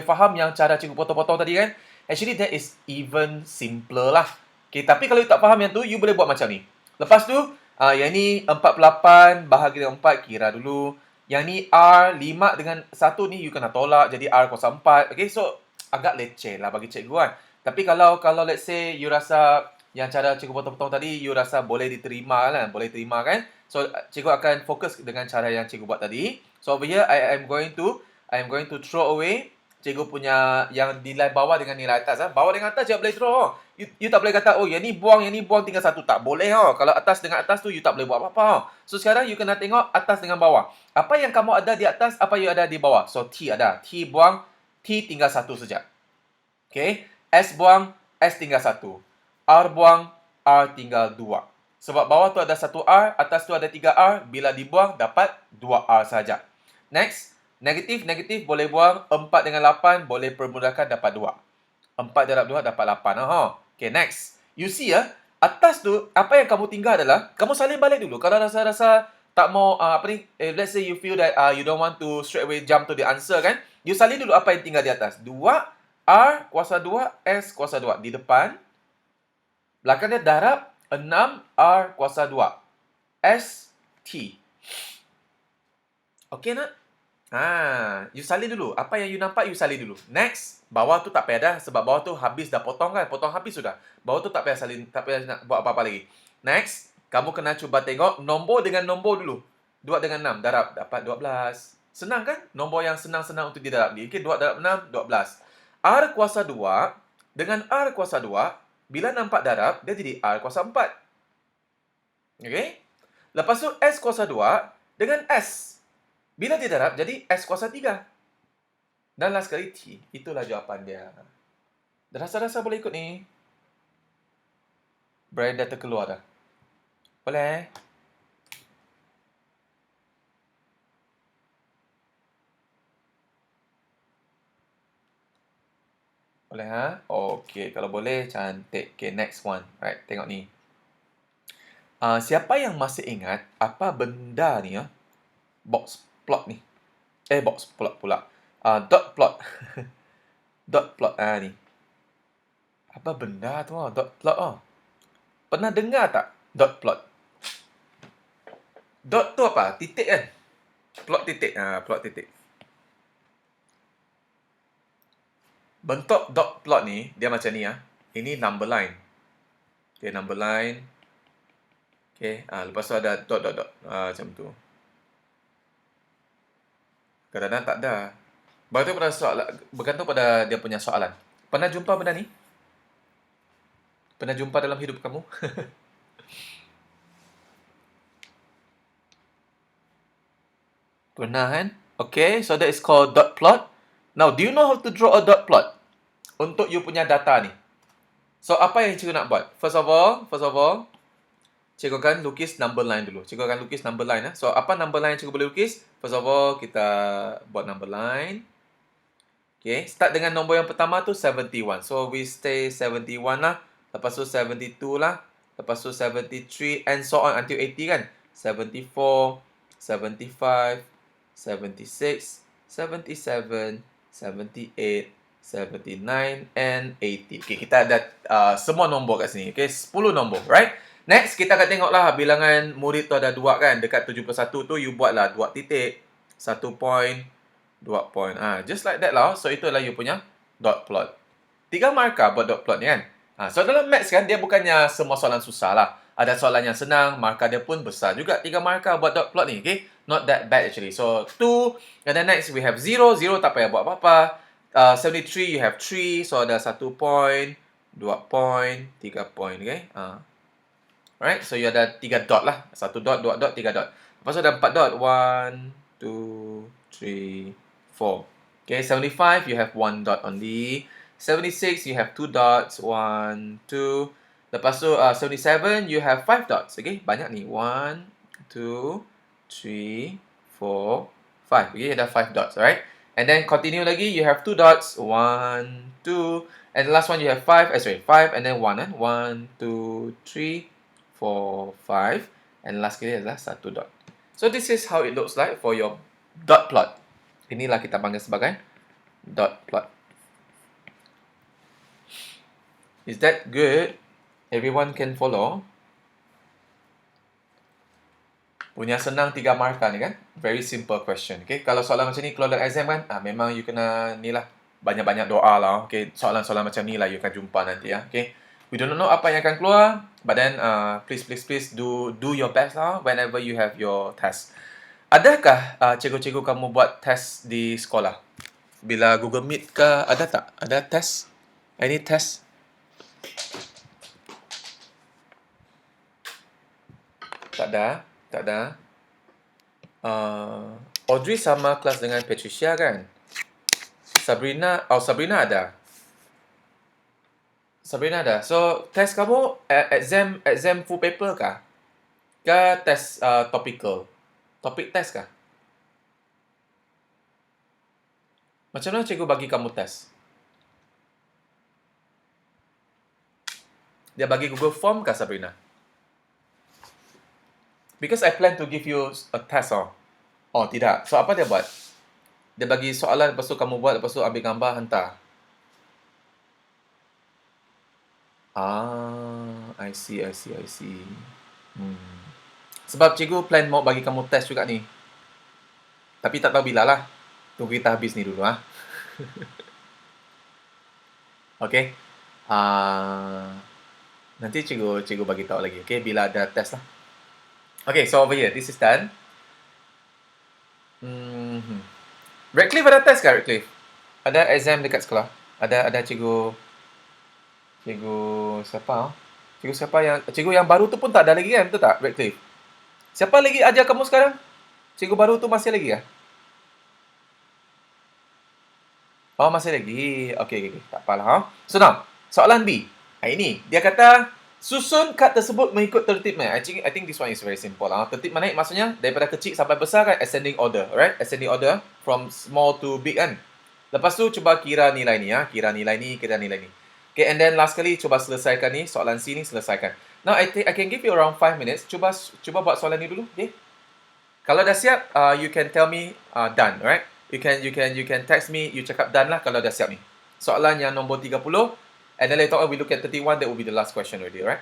A: faham yang cara cikgu potong-potong tadi kan, actually that is even simpler lah. Okay, tapi kalau you tak faham yang tu, you boleh buat macam ni. Lepas tu, yang ni 48 bahagi dengan 4, kira dulu. Yang ni R, 5 dengan 1 ni you kena tolak, jadi R kuasa 4. Okay, so agak leceh lah bagi cikgu kan. Tapi kalau let's say you rasa yang cara cikgu potong-potong tadi, you rasa boleh diterima kan? Boleh terima kan? So, cikgu akan fokus dengan cara yang cikgu buat tadi. So, over here, I am going to throw away cikgu punya yang nilai bawah dengan nilai atas. Bawah dengan atas je boleh throw. You tak boleh kata, oh, yang ni buang, tinggal satu. Tak boleh. Kalau atas dengan atas tu, you tak boleh buat apa-apa. So, sekarang you kena tengok atas dengan bawah. Apa yang kamu ada di atas, apa you ada di bawah. So, T ada. T buang, T tinggal satu saja. Okay. S buang, S tinggal satu. R buang, R tinggal 2. Sebab bawah tu ada 1 R, atas tu ada 3 R. Bila dibuang, dapat 2 R saja. Next, negatif boleh buang. 4 dengan 8 boleh permudahkan dapat 2. 4 darab 2 dapat 8. Okay, next. You see atas tu, apa yang kamu tinggal adalah, kamu salin balik dulu. Kalau rasa tak mau, let's say you feel that you don't want to straight away jump to the answer kan, you salin dulu apa yang tinggal di atas. 2 R kuasa 2, S kuasa 2. Di depan, belakangnya darab 6 R kuasa 2. S, T. Okey nak? You salin dulu. Apa yang you nampak, you salin dulu. Next, bawah tu tak payah dah. Sebab bawah tu habis dah potong kan. Potong habis sudah. Bawah tu tak payah salin, tak payah nak buat apa-apa lagi. Next, kamu kena cuba tengok nombor dengan nombor dulu. 2 dengan 6, darab. Dapat 12. Senang kan? Nombor yang senang-senang untuk didarab ni. Okay, 2 darab 6, 12. R kuasa 2 dengan R kuasa 2, bila nampak darab, dia jadi R kuasa 4. Okay? Lepas tu S kuasa 2 dengan S. Bila didarab, jadi S kuasa 3. Dan last sekali T. Itulah jawapan dia. Dah rasa-rasa boleh ikut ni? Brain dah terkeluar dah. Boleh? Boleh Okey, kalau boleh cantik. Okay, next one. Right, tengok ni. Siapa yang masih ingat apa benda ni box plot ni? Box plot pula. Dot plot. Dot plot ni. Apa benda tu dot plot Pernah dengar tak dot plot? Dot tu apa? Titik kan? Plot titik. Plot titik. Bentuk dot plot ni, dia macam ni Ini number line. Okay, number line. Okay, lepas tu ada dot. Macam tu. Kadang-kadang tak ada. Bergantung pada dia punya soalan. Pernah jumpa benda ni? Pernah jumpa dalam hidup kamu? Pernah kan? Okay, so that is called dot plot. Now, do you know how to draw a dot plot? Untuk you punya data ni. So, apa yang cikgu nak buat? First of all, cikgu akan lukis number line dulu. Cikgu akan lukis number line. So, apa number line cikgu boleh lukis? First of all, kita buat number line. Okay, start dengan nombor yang pertama tu 71. So, we stay 71 lah. Lepas tu 72 lah. Lepas tu 73 and so on until 80 kan? 74, 75, 76, 77, 78, 79 and 80. Okay, kita ada semua nombor kat sini. Okay, 10 nombor, right? Next, kita akan tengoklah bilangan murid tu ada 2 kan? Dekat 71 tu, you buatlah 2 titik, 1 point, 2 point. Just like that lah. So, itulah you punya dot plot. 3 markah buat dot plot ni kan? So, dalam maths kan, dia bukannya semua soalan susah lah. Ada soalan yang senang, markah dia pun besar juga. 3 markah buat dot plot ni, okay? Not that bad actually. So, 2. And then next, we have 0. 0 tak payah buat apa-apa. 73, you have 3. So, ada 1 point, 2 point, 3 point, okay? Alright, so you ada 3 dot lah. 1 dot, 2 dot, 3 dot. Lepas tu ada 4 dot. 1, 2, 3, 4. Okay, 75, you have 1 dot only. 76, you have 2 dots. 1, 2. Lepas tu, 77, you have 5 dots. Okay, banyak ni. 1, 2, 3, 4, 5. Okay, ada 5 dots, alright? And then continue lagi, you have 2 dots. 1, 2. And the last one, you have 5. 5 and then 1. 1, 2, 3, 4, 5. And last kali adalah 1 dot. So, this is how it looks like for your dot plot. Inilah kita panggil sebagai dot plot. Is that good? Everyone can follow? Punya senang 3 markah ni kan? Very simple question. Okay? Kalau soalan macam ni keluar dari exam kan? Memang you kena ni lah. Banyak-banyak doa lah. Okay? Soalan-soalan macam ni lah you akan jumpa nanti ya. Okay? We don't know apa yang akan keluar. But then, please do your best lah whenever you have your test. Adakah cikgu-cikgu kamu buat test di sekolah? Bila Google Meet ke, ada tak? Ada test? Any test? Tak ada. Audrey sama kelas dengan Patricia kan? Sabrina ada. So, test kamu exam full paper kah? Ke test topical? Topik test kah? Macam mana cikgu bagi kamu test? Dia bagi Google Form kah, Sabrina? Because I plan to give you a test, Oh, tidak. So, apa dia buat? Dia bagi soalan, lepas tu kamu buat, lepas tu ambil gambar, hantar. I see. Sebab cikgu plan mau bagi kamu test juga ni. Tapi tak tahu bila lah. Tunggu kita habis ni dulu, Okay. Nanti cikgu bagi tahu lagi, okay? Bila ada test lah. Okay, so over here, this is done. Redcliffe ada test kah, Redcliffe? Ada exam dekat sekolah? Ada cikgu siapa? Cikgu yang baru tu pun tak ada lagi kan, betul tak, Redcliffe? Siapa lagi ajar kamu sekarang? Cikgu baru tu masih lagi kah? Oh, masih lagi. Okay. Tak apalah. So now, soalan B. Ini, dia kata, susun kad tersebut mengikut tertib mana? I think this one is very simple. Tertib mana maksudnya daripada kecil sampai besar kan, ascending order, right? Ascending order from small to big kan. Lepas tu cuba kira nilai ni kira nilai ni. Okay, and then last kali cuba selesaikan ni, soalan C ni selesaikan. Now I can give you around 5 minutes. Cuba buat soalan ni dulu, okay? Kalau dah siap, you can tell me done, right? You can text me, you cakap done lah kalau dah siap ni. Soalan yang nombor 30. And then later on, we look at 31. That will be the last question already, right?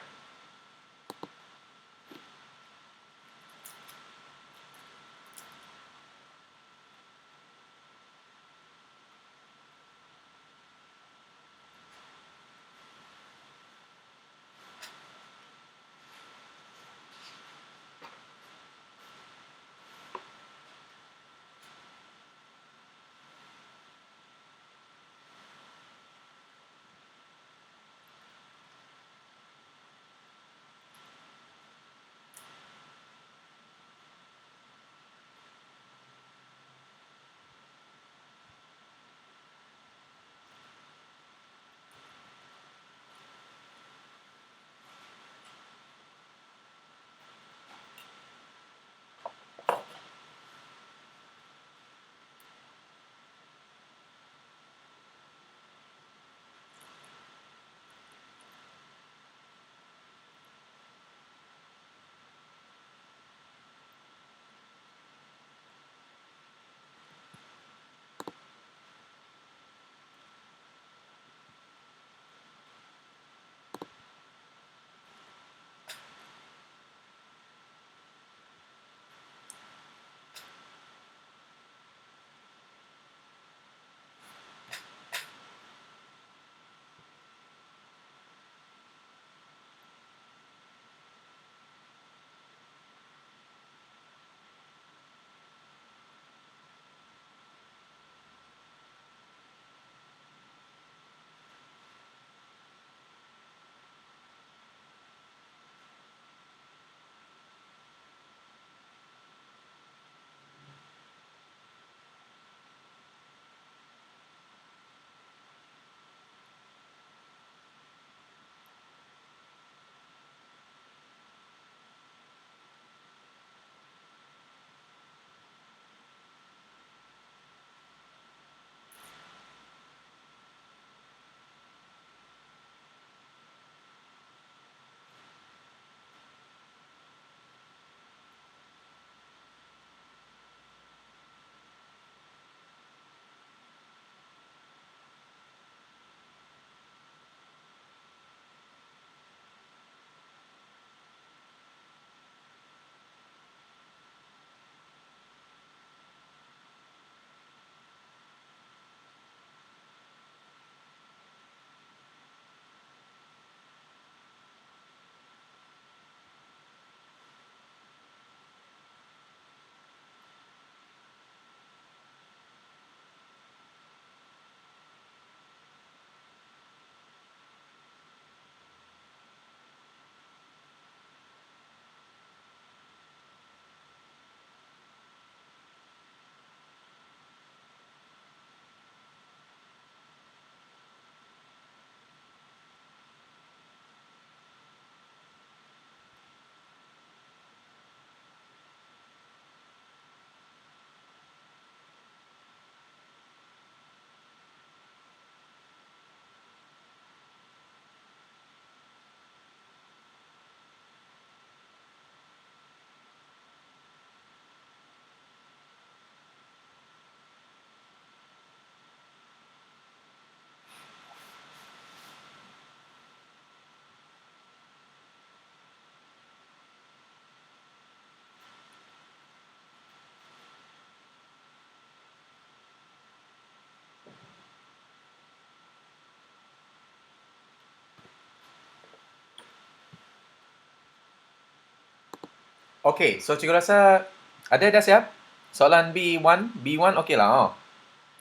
A: Okay, so cikgu rasa ada dah siap? Soalan B1, B1 okey lah. Oh.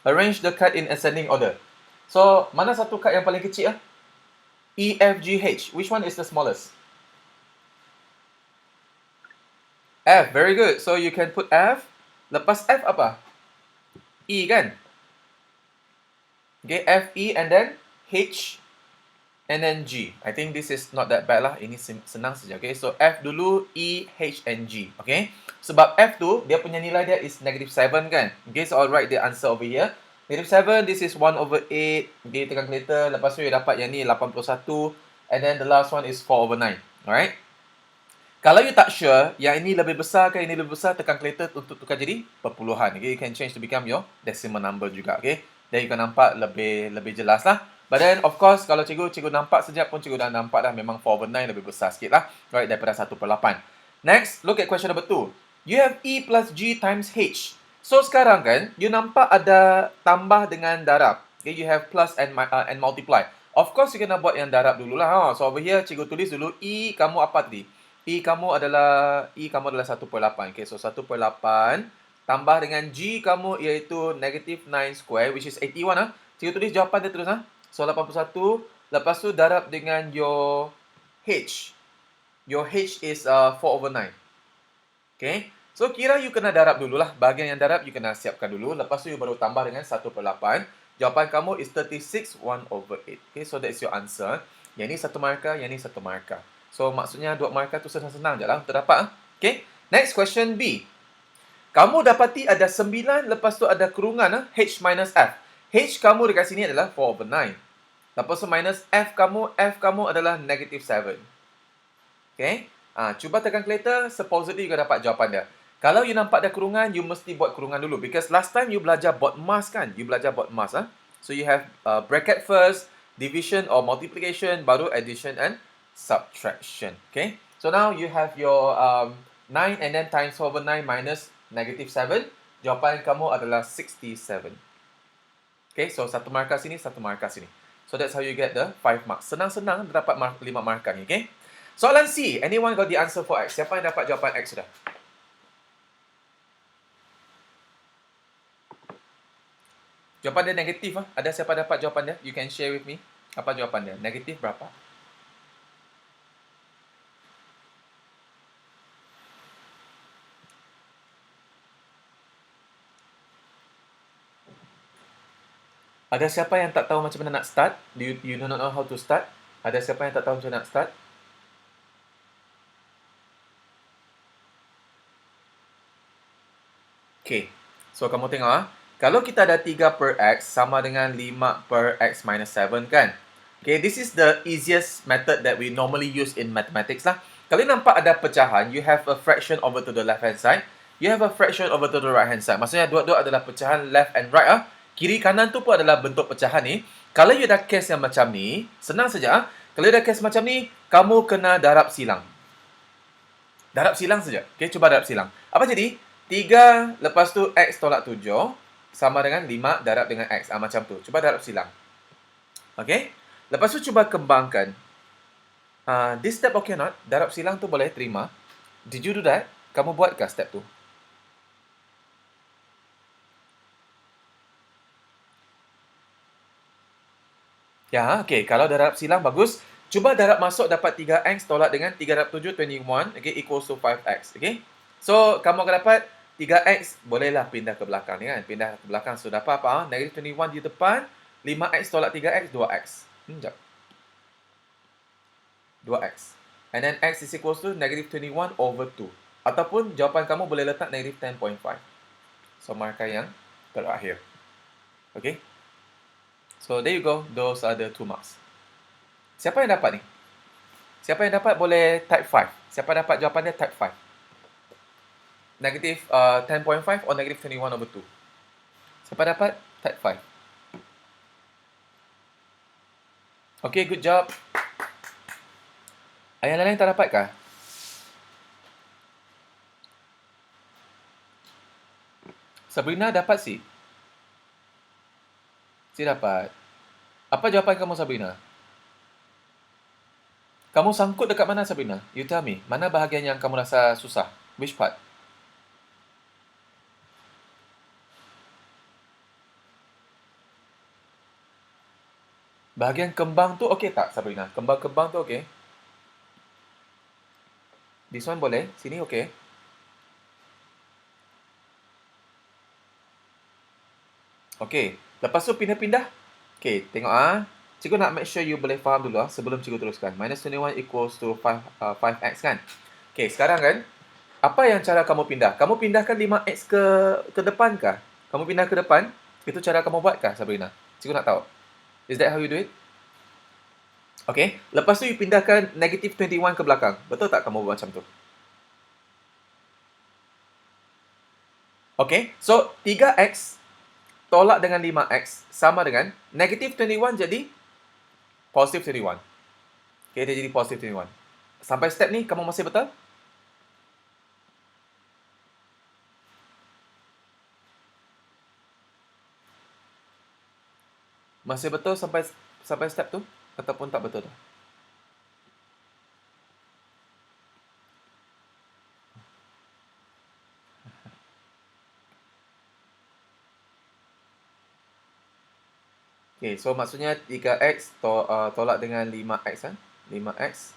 A: Arrange the card in ascending order. So, mana satu card yang paling kecil ah? E, F, G, H. Which one is the smallest? F, very good. So, you can put F. Lepas F apa? E kan? Okay, F, E, and then H, and then G. I think this is not that bad lah. Ini senang saja. Okay, so F dulu, E, H, and G. Okay, sebab F tu, dia punya nilai dia is -7 kan? Okay, so I'll write the answer over here. -7, this is 1/8. Okay, tekan calculator. Lepas tu, you dapat yang ni 81. And then the last one is 4/9. Alright? Kalau you tak sure, yang ini lebih besar ke ini lebih besar, tekan calculator untuk tukar jadi perpuluhan. Okay, you can change to become your decimal number juga. Okay, then you can nampak lebih jelas lah. But then, of course, kalau cikgu nampak sekejap pun cikgu dah nampak dah memang 4/9 lebih besar sikit lah. Right, daripada 1/8. Next, look at question number 2. You have E plus G times H. So, sekarang kan, you nampak ada tambah dengan darab. Okay, you have plus and multiply. Of course, you kena buat yang darab dululah. Ha. So, over here, cikgu tulis dulu E kamu apa tadi? E kamu adalah 1/8. Okay, so 1/8 tambah dengan G kamu iaitu -9 square, which is 81 ah. Cikgu tulis jawapan dia terus ah. So 81, lepas tu darab dengan your H. Your H is 4/9. Okay. So kira you kena darab dululah. Bahagian yang darab you kena siapkan dulu. Lepas tu you baru tambah dengan 1/8. Jawapan kamu is 36 1/8. Okay, so that's your answer. Yang ni satu markah, yang ni satu markah. So maksudnya dua markah tu senang-senang je lah untuk dapat. Okay. Next question B. Kamu dapati ada 9, lepas tu ada kurungan H minus F. H kamu dekat sini adalah 4/9. Lepas tu minus F kamu adalah -7. Okay. Cuba tekan calculator, supposedly you dapat jawapan dia. Kalau you nampak ada kurungan, you mesti buat kurungan dulu. Because last time you belajar BODMAS kan? You belajar BODMAS. So you have bracket first, division or multiplication, baru addition and subtraction. Okay. So now you have your 9 and then times 4/9 minus -7. Jawapan kamu adalah 67. Okay, so satu markah sini, satu markah sini. So that's how you get the 5 marks. Senang-senang dapat 5 markah ni, okay? Soalan C. Anyone got the answer for X? Siapa yang dapat jawapan X sudah? Jawapan dia negatif ah. Ada siapa dapat jawapan dia? You can share with me. Apa jawapan dia? Negatif berapa? Ada siapa yang tak tahu macam mana nak start? You do not know how to start? Ada siapa yang tak tahu macam mana nak start? Okay. So, kamu tengok ah. Kalau kita ada 3 per X sama dengan 5 per X minus 7 kan? Okay, this is the easiest method that we normally use in mathematics lah. Kalau nampak ada pecahan, you have a fraction over to the left hand side. You have a fraction over to the right hand side. Maksudnya dua-dua adalah pecahan left and right ah. Kiri kanan tu pun adalah bentuk pecahan ni. Kalau you ada case yang macam ni, senang saja ah. Kalau you ada case macam ni, kamu kena darab silang. Darab silang saja. Okay, cuba darab silang. Apa jadi? 3 lepas tu X tolak 7 sama dengan 5 darab dengan X. Macam tu. Cuba darab silang. Okay. Lepas tu cuba kembangkan. This step okay or not? Darab silang tu boleh terima. Did you do that? Kamu buat ke step tu? Ya, okay. Kalau darab silang bagus. Cuba darab masuk dapat 3X tolak dengan 3 darab 7, 21. Okay, equals to 5X. Okay. So, kamu akan dapat 3X. Bolehlah pindah ke belakang ni kan. Pindah ke belakang. So, dapat apa? Negative 21 di depan. 5X tolak 3X, 2X. Sekejap. 2X. And then X is equals to negative 21 over 2. Ataupun jawapan kamu boleh letak negative 10.5. So, markah yang terakhir. Okay. So, there you go. Those are the 2 marks. Siapa yang dapat ni? Siapa yang dapat boleh type 5. Siapa dapat jawapan dia type 5. Negative 10.5 or negative 21 over 2. Siapa dapat type 5. Okay, good job. Yang lain tak dapat kah? Sabrina dapat si? Si dapat. Apa jawapan kamu, Sabrina? Kamu sangkut dekat mana, Sabrina? You tell me. Mana bahagian yang kamu rasa susah? Which part? Bahagian kembang tu okey tak, Sabrina? Kembang-kembang tu okey? This one boleh? Sini okey? Okey. Lepas tu pindah-pindah. Okey, tengok ah. Cikgu nak make sure you boleh faham dulu sebelum cikgu teruskan. Minus 21 equals to 5x kan? Okey, sekarang kan, apa yang cara kamu pindah? Kamu pindahkan 5x ke depan kah? Kamu pindah ke depan? Itu cara kamu buat kah, Sabrina? Cikgu nak tahu. Is that how you do it? Okay. Lepas tu you pindahkan negative 21 ke belakang. Betul tak kamu buat macam tu? Okay. So, 3x tolak dengan 5x sama dengan negative 21 jadi positive 21. Okay, dia jadi positive 21. Sampai step ni, kamu masih betul? Masih betul sampai step tu? Ataupun tak betul tu? Okay, so maksudnya 3x tolak dengan 5x kan? 5x,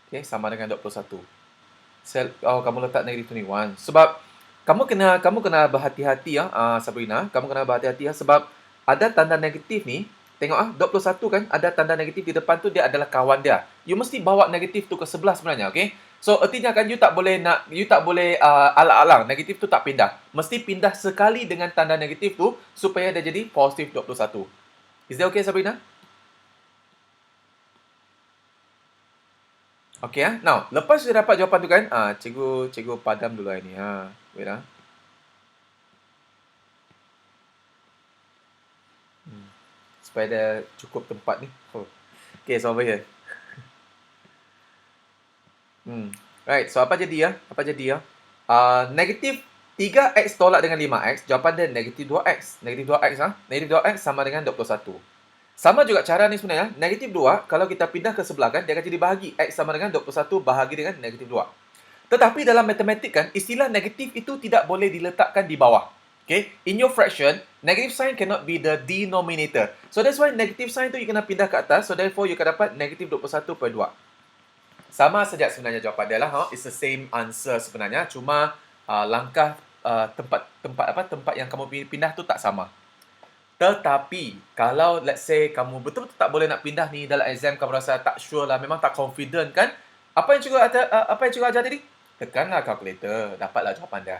A: okay, sama dengan 21. Kamu letak negative 21. Sebab kamu kena berhati-hati ya, Sabrina. Kamu kena berhati-hati ya sebab ada tanda negatif ni. Tengok 21 kan ada tanda negatif di depan tu, dia adalah kawan dia. You mesti bawa negatif tu ke sebelah sebenarnya, okay? So artinya kan you tak boleh alang-alang negatif tu tak pindah. Mesti pindah sekali dengan tanda negatif tu supaya dia jadi positif 21. Is that okay, Sabrina? Okay Now, lepas saya dapat jawapan tu kan, cikgu padam dulu ini. Wait supaya ada cukup tempat ni. Okay, so over here. Right, so apa jadi ya? Negatif 3x tolak dengan 5x, jawapan dia negatif 2x. Negatif 2x Negatif 2x sama dengan 21. Sama juga cara ni sebenarnya. Negatif 2, kalau kita pindah ke sebelah kan, dia akan jadi bahagi. X sama dengan 21 bahagi dengan negatif 2. Tetapi dalam matematik kan, istilah negatif itu tidak boleh diletakkan di bawah. Okay? In your fraction, negative sign cannot be the denominator. So that's why negative sign tu you kena pindah ke atas. So therefore you akan dapat negatif 21/2. Sama saja sebenarnya jawapan dia lah. It's the same answer sebenarnya. Cuma langkah tempat yang kamu pindah tu tak sama. Tetapi, kalau let's say kamu betul-betul tak boleh nak pindah ni dalam exam, kamu rasa tak sure lah, memang tak confident kan? Apa yang cikgu ajar tadi? Tekanlah calculator, dapatlah jawapan dia.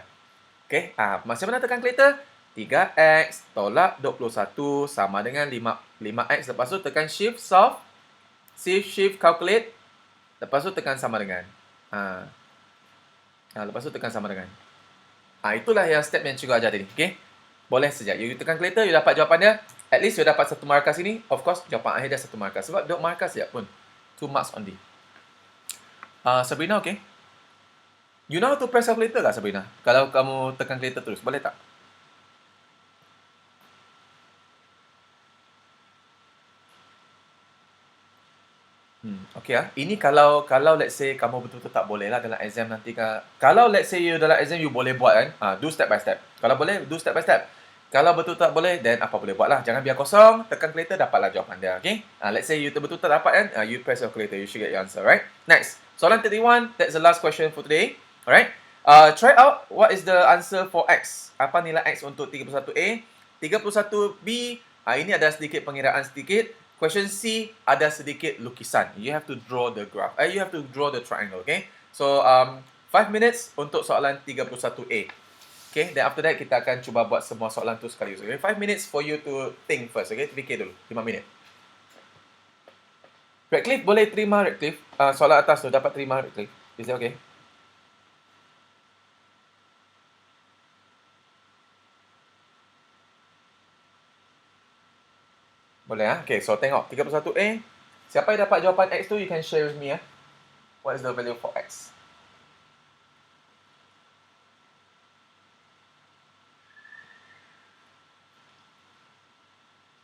A: Okay, macam mana tekan calculator? 3x tolak 21 sama dengan 5x. Lepas tu tekan shift solve, shift calculate. Lepas tu tekan sama dengan. Lepas tu tekan sama dengan. Itulah yang step yang cikgu ajar tadi. Okay? Boleh saja. You tekan calculator, you dapat jawapan dia. At least you dapat 1 markah sini. Of course, jawapan akhir dia 1 markah. Sebab 2 markah saja pun. 2 marks only. Sabrina, okay? You know how to press calculator tak, Sabrina? Kalau kamu tekan calculator terus, boleh tak? Okay Ini kalau let's say kamu betul-betul tak boleh lah dalam exam nanti kan. Kalau let's say you dalam exam you boleh buat kan. Do step by step. Kalau boleh, do step by step. Kalau betul tak boleh, then apa boleh buat lah. Jangan biar kosong, tekan calculator, dapatlah jawapan dia, okay? Let's say you betul tak dapat kan, you press your calculator, you should get your answer, right? Next, soalan 31, that's the last question for today, alright? Try out what is the answer for X. Apa nilai X untuk 31A, 31B, ini ada sedikit pengiraan sedikit. Question C, ada sedikit lukisan. You have to draw the graph. You have to draw the triangle, okay? So, 5 minutes untuk soalan 31A. Okay, then after that kita akan cuba buat semua soalan tu sekali. Okay, 5 minutes for you to think first. Okay, fikir dulu. 5 minit. Redcliffe boleh terima Redcliffe. Soalan atas tu dapat terima Redcliffe. Is that okay? Boleh Okay, so tengok 31A. Siapa yang dapat jawapan X tu, you can share with me What is the value for X?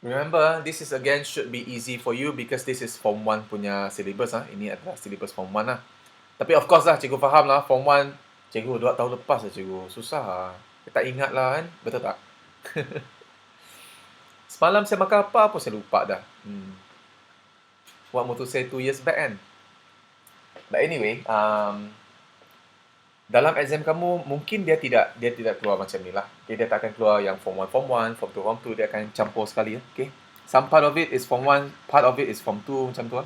A: Remember, this is again should be easy for you because this is Form 1 punya syllabus Ini adalah syllabus Form 1 Tapi of course lah, cikgu faham lah, Form 1 Cikgu 2 tahun lepas lah cikgu. Susah lah. Tak ingat lah kan. Betul tak? Semalam saya makan apa pun saya lupa dah. What motor saya 2 years back kan. But anyway, dalam exam kamu mungkin dia tidak keluar macam ni lah. Okay, dia tak akan keluar yang form 1, form 1, form 2, form 2. Dia akan campur sekali. Okay. Some part of it is form 1, part of it is form 2 macam tu lah.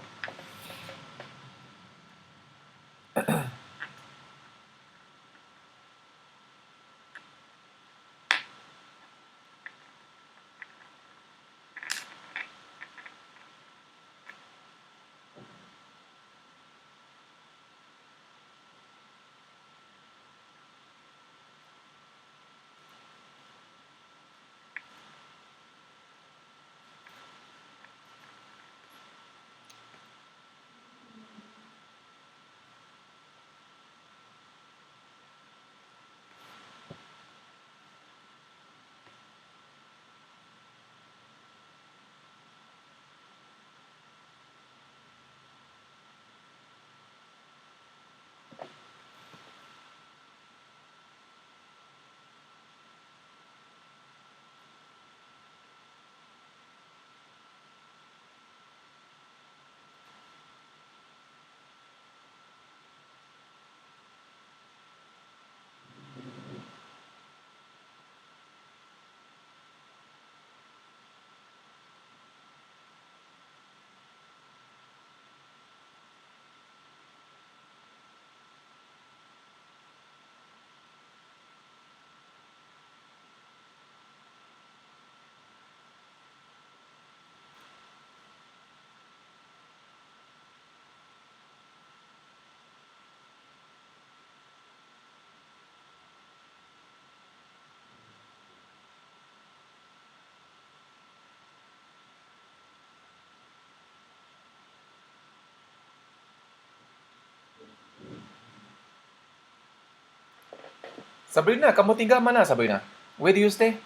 A: Sabrina, kamu tinggal mana Sabrina? Where do you stay?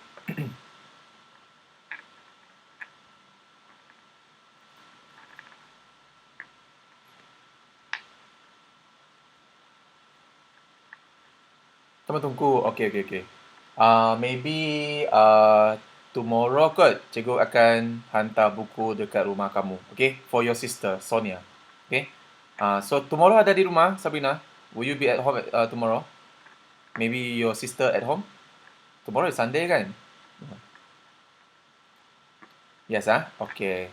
A: Teman Tungku. Okay, okay, okay. Maybe tomorrow kot cikgu akan hantar buku dekat rumah kamu. Okay, for your sister Sonia. Okay. So tomorrow ada di rumah Sabrina. Will you be at home tomorrow? Maybe your sister at home? Tomorrow is Sunday kan? Yes Okay.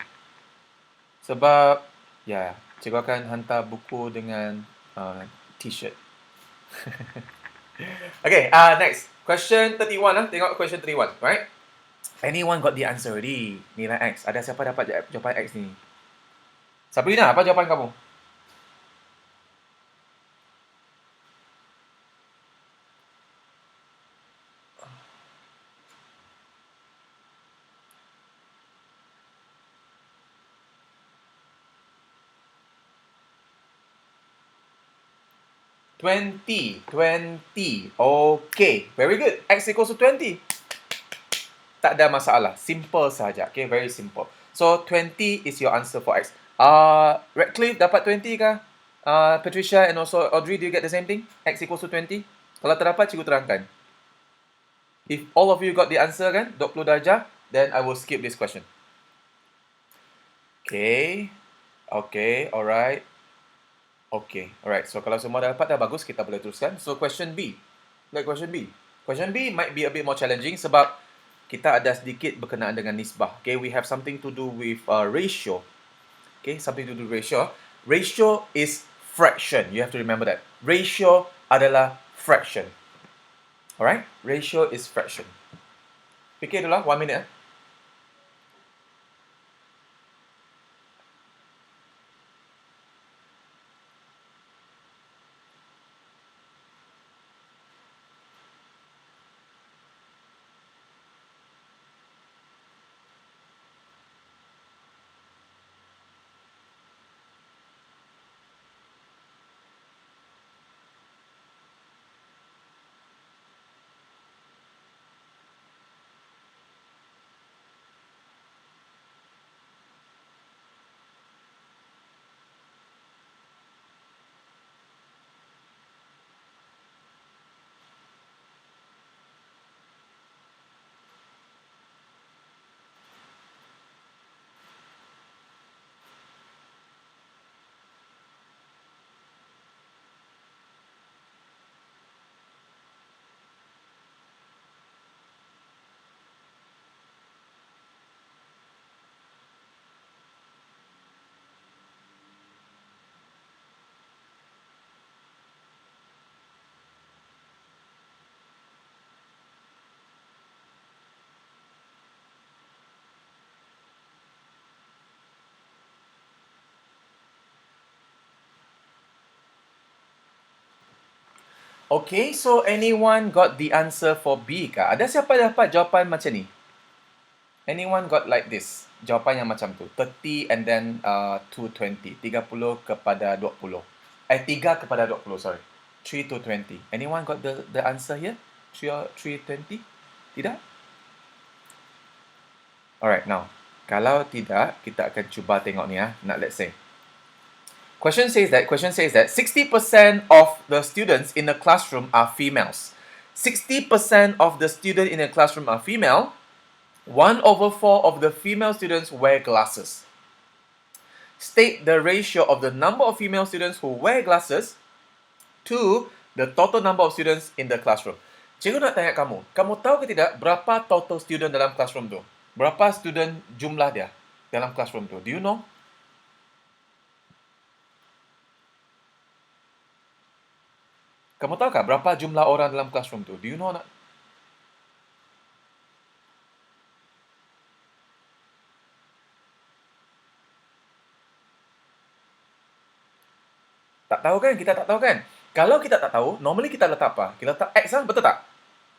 A: Sebab ya, cikgu akan hantar buku dengan t-shirt. Okay, next. Question 31 Tengok question 31, right? Anyone got the answer already? Nilai X. Ada siapa dapat jawapan X ni? Sabrina, apa jawapan kamu? Twenty. Okay, very good. X equals to 20. Tak ada masalah. Simple saja. Okay, very simple. So, 20 is your answer for X. Radcliffe dapat 20 kah? Patricia and also Audrey, do you get the same thing? X equals to 20? Kalau terdapat, cikgu terangkan. If all of you got the answer kan, 20 darjah, then I will skip this question. Okay, alright. Okay, alright. So, kalau semua dah dapat, dah bagus, kita boleh teruskan. So, question B. Question B. Question B might be a bit more challenging sebab kita ada sedikit berkenaan dengan nisbah. Okay, we have something to do with ratio. Okay, something to do with ratio. Ratio is fraction. You have to remember that. Ratio adalah fraction. Alright? Ratio is fraction. Fikir dulu lah, 1 minute. Okay, so anyone got the answer for B kah? Ada siapa dapat jawapan macam ni? Anyone got like this? Jawapan yang macam tu. 30 and then 220. 30 kepada 20. 3 kepada 20, sorry. 3 to 20. Anyone got the answer here? 3 or 320? Tidak? Alright, now. Kalau tidak, kita akan cuba tengok ni ya. Nak let's say. Question says that 60% of the students in the classroom are females. 60% of the students in the classroom are female. 1/4 of the female students wear glasses. State the ratio of the number of female students who wear glasses to the total number of students in the classroom. Cikgu nak tanya kamu, kamu tahu ke tidak berapa total student dalam classroom tu? Berapa student jumlah dia dalam classroom tu? Do you know? Kamu tahu kah berapa jumlah orang dalam classroom tu? Do you know nak? Tak tahu kan? Kita tak tahu kan? Kalau kita tak tahu, normally kita letak apa? Kita letak X lah, betul tak?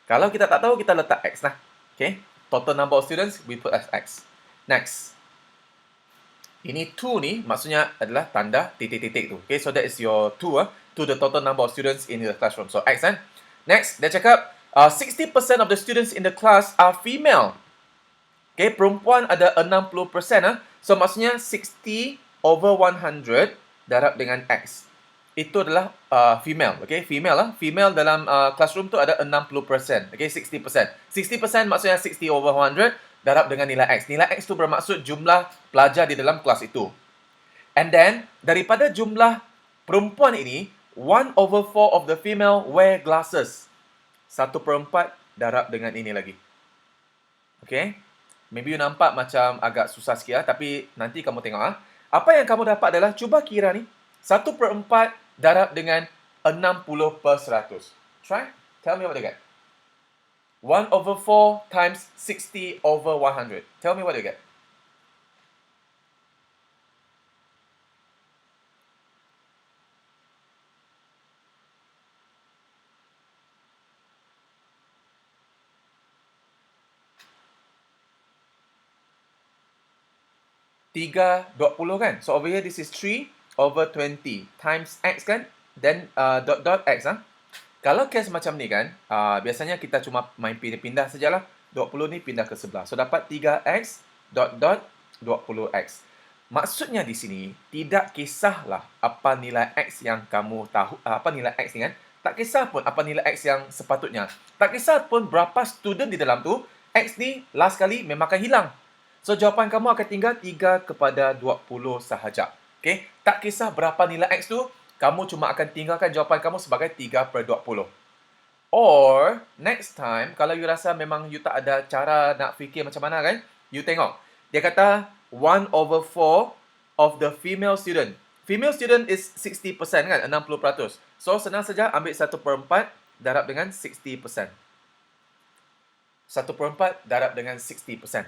A: Kalau kita tak tahu, kita letak X lah. Okay? Total number of students, we put as X. Next. Ini 2 ni, maksudnya adalah tanda titik-titik tu. Okay, so that is your 2 to the total number of students in the classroom. So X kan? Next, dia cakap 60% of the students in the class are female. Okay, perempuan ada 60%. So maksudnya 60 over 100 darab dengan X. Itu adalah female. Okay, female lah. Female dalam classroom tu ada 60%. Okay, 60%. 60% maksudnya 60 over 100 darab dengan nilai X. Nilai X tu bermaksud jumlah pelajar di dalam kelas itu. And then, daripada jumlah perempuan ini, 1/4 of the female wear glasses. 1/4 darab dengan ini lagi. Okay? Maybe you nampak macam agak susah sikit tapi nanti kamu tengok Apa yang kamu dapat adalah, cuba kira ni. 1/4 darab dengan 60%. Try. Tell me what you get. 1/4 times 60 over 100. Tell me what you get. Tiga 20 kan? So over here this is 3 over 20 times X kan? Then dot X Kalau case macam ni kan, biasanya kita cuma main pindah-pindah sajalah. 20 ni pindah ke sebelah. So dapat 3X dot 20X. Maksudnya di sini, tidak kisahlah apa nilai X yang kamu tahu, apa nilai X ni kan. Tak kisah pun apa nilai X yang sepatutnya. Tak kisah pun berapa student di dalam tu, X ni last kali memang akan hilang. So jawapan kamu akan tinggal 3 kepada 20 sahaja. Okay? Tak kisah berapa nilai X tu, kamu cuma akan tinggalkan jawapan kamu sebagai 3/20. Or, next time, kalau you rasa memang you tak ada cara nak fikir macam mana kan, you tengok. Dia kata 1/4 of the female student. Female student is 60% kan, 60%. So, senang saja ambil 1/4 darab dengan 60%. 1/4 darab dengan 60%.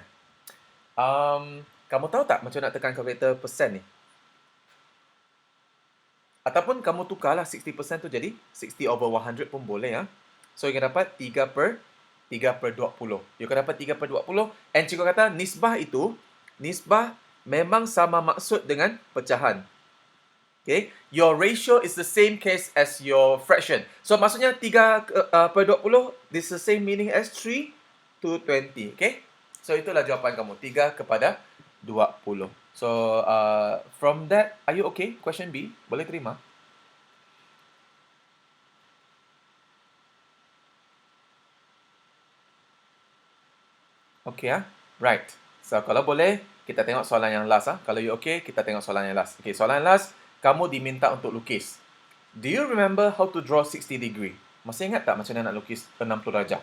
A: Kamu tahu tak macam nak tekan kalkulator persen ni? Ataupun kamu tukarlah 60% tu jadi 60 over 100 pun boleh So you akan dapat 3/20. You akan dapat 3/20 and cikgu kata nisbah itu memang sama maksud dengan pecahan. Okay, your ratio is the same case as your fraction. So maksudnya 3/20 this is the same meaning as 3 to 20. Okay? So itulah jawapan kamu, 3/20. So from that, are you okay? Question B, boleh terima? Okay right. So kalau boleh, kita tengok soalan yang last Kalau you okay, kita tengok soalan yang last. Okay, soalan yang last, kamu diminta untuk lukis. Do you remember how to draw 60 degree? Masih ingat tak macam mana nak lukis 60 darjah?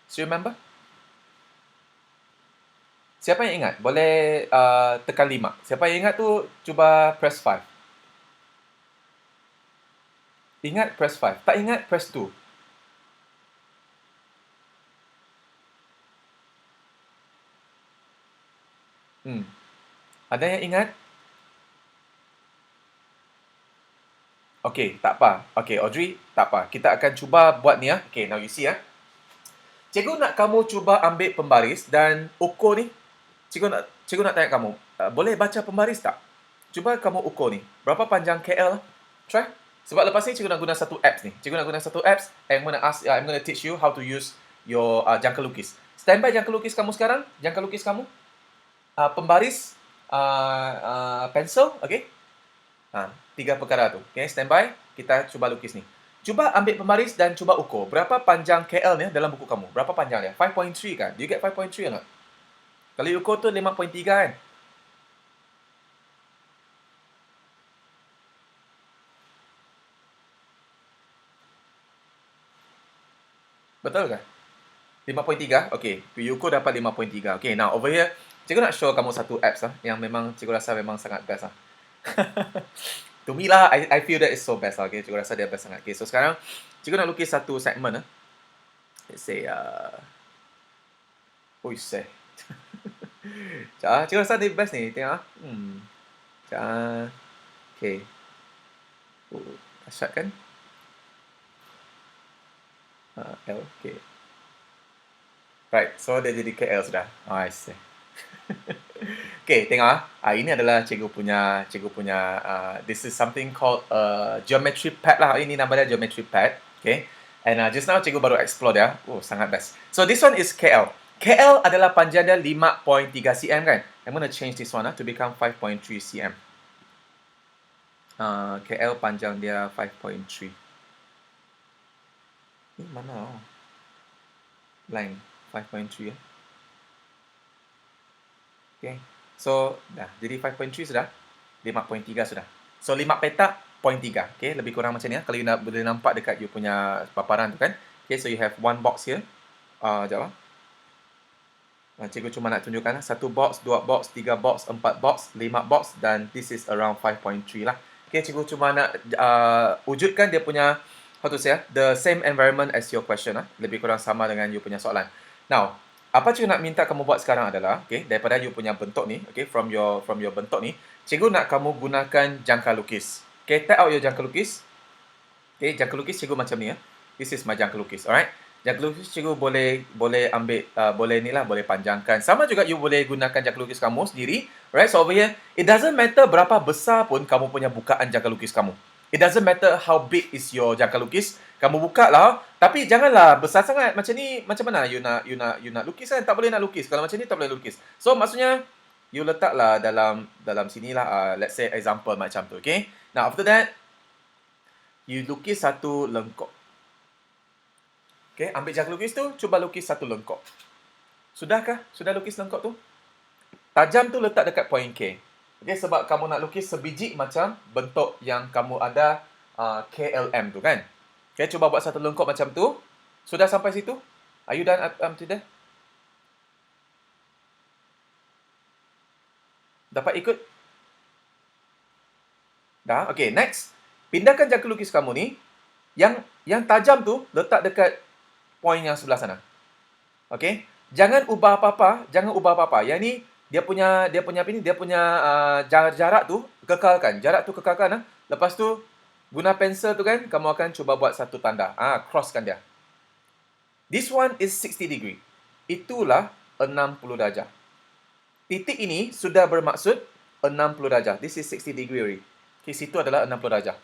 A: So remember? Siapa yang ingat? Boleh tekan 5. Siapa yang ingat tu, cuba press 5. Ingat, press 5. Tak ingat, press 2. Ada yang ingat? Okay, tak apa. Okay, Audrey, tak apa. Kita akan cuba buat ni ya. Okay, now you see ya. Cikgu nak kamu cuba ambil pembaris dan ukur ni. Cikgu nak tanya kamu, boleh baca pembaris tak? Cuba kamu ukur ni. Berapa panjang KL? Try. Sebab lepas ni cikgu nak guna satu apps ni. Cikgu nak guna satu apps and I'm gonna teach you how to use your jangka lukis. Standby jangka lukis kamu sekarang. Jangka lukis kamu. Pembaris, pensel, okay? Tiga perkara tu. Okay, standby. Kita cuba lukis ni. Cuba ambil pembaris dan cuba ukur. Berapa panjang KL ni dalam buku kamu? Berapa panjang dia? 5.3 kan? Do you get 5.3 or not? Kalau you ukur tu 5.3 kan? Betul kan? 5.3? Okay. You ukur dapat 5.3. Okay, now over here, cikgu nak show kamu satu apps lah, yang memang cikgu rasa memang sangat best lah. To me lah, I feel that is so best lah. Okay, cikgu rasa dia best sangat. Okay, so sekarang, cikgu nak lukis satu segmen lah. Let's say, say. Cikgu rasa dia best ni. Tengok lah. Okay. Dahsyat kan? Okay. Right, so dia jadi KL sudah. Oh, I see. Okay, tengok ah. Ini adalah cikgu punya this is something called geometry pad lah. Ini nama dia geometry pad. Okay. And just now cikgu baru explore dia. Oh, sangat best. So this one is KL. KL adalah panjang dia 5.3 cm kan? I'm gonna change this one to become 5.3 cm. KL panjang dia 5.3. Ini mana? Line 5.3 ya. Okay. So, dah. Jadi 5.3 sudah. 5.3 sudah. So, 5 petak 0.3. Okay. Lebih kurang macam ni ya. Kalau you boleh nampak dekat you punya paparan tu kan. Okay. So, you have one box here. Sekejap lah. Cikgu cuma nak tunjukkan. 1 box, 2 box, 3 box, 4 box, 5 box. Dan this is around 5.3 lah. Okay. Cikgu cuma nak wujudkan dia punya, how to say, the same environment as your question lah. Lebih kurang sama dengan you punya soalan. Now, apa cikgu nak minta kamu buat sekarang adalah, okay, daripada you punya bentuk ni, okay, from your bentuk ni, cikgu nak kamu gunakan jangka lukis. Okay, type out your jangka lukis. Okay, jangka lukis cikgu macam ni ya. This is my jangka lukis, alright. Jangka lukis cikgu boleh ambil, boleh panjangkan. Sama juga you boleh gunakan jangka lukis kamu sendiri, right? So over here, it doesn't matter berapa besar pun kamu punya bukaan jangka lukis kamu. It doesn't matter how big is your jangka lukis. Kamu buka lah, tapi janganlah besar sangat. Macam ni, macam mana you nak lukis kan? Tak boleh nak lukis. Kalau macam ni tak boleh lukis. So maksudnya you letaklah dalam sinilah. Let's say example macam tu, okay? Now after that, you lukis satu lengkok. Okay, ambil jangka lukis tu, cuba lukis satu lengkok. Sudahkah? Sudah lukis lengkok tu? Tajam tu letak dekat point K. Okay, sebab kamu nak lukis sebiji macam bentuk yang kamu ada KLM tu kan. Okay, cuba buat satu lengkok macam tu. Sudah sampai situ? Are you done up to there? Dapat ikut? Dah, okay, next. Pindahkan jangka lukis kamu ni. Yang tajam tu letak dekat point yang sebelah sana. Okay, jangan ubah apa-apa. Yang ni dia punya apa ni? Dia punya jarak tu kekalkan. Lepas tu guna pensel tu kan, kamu akan cuba buat satu tanda. Crosskan dia. This one is 60 degree. Itulah 60 darjah. Titik ini sudah bermaksud 60 darjah. This is 60 degree already. Okay, situ adalah 60 darjah.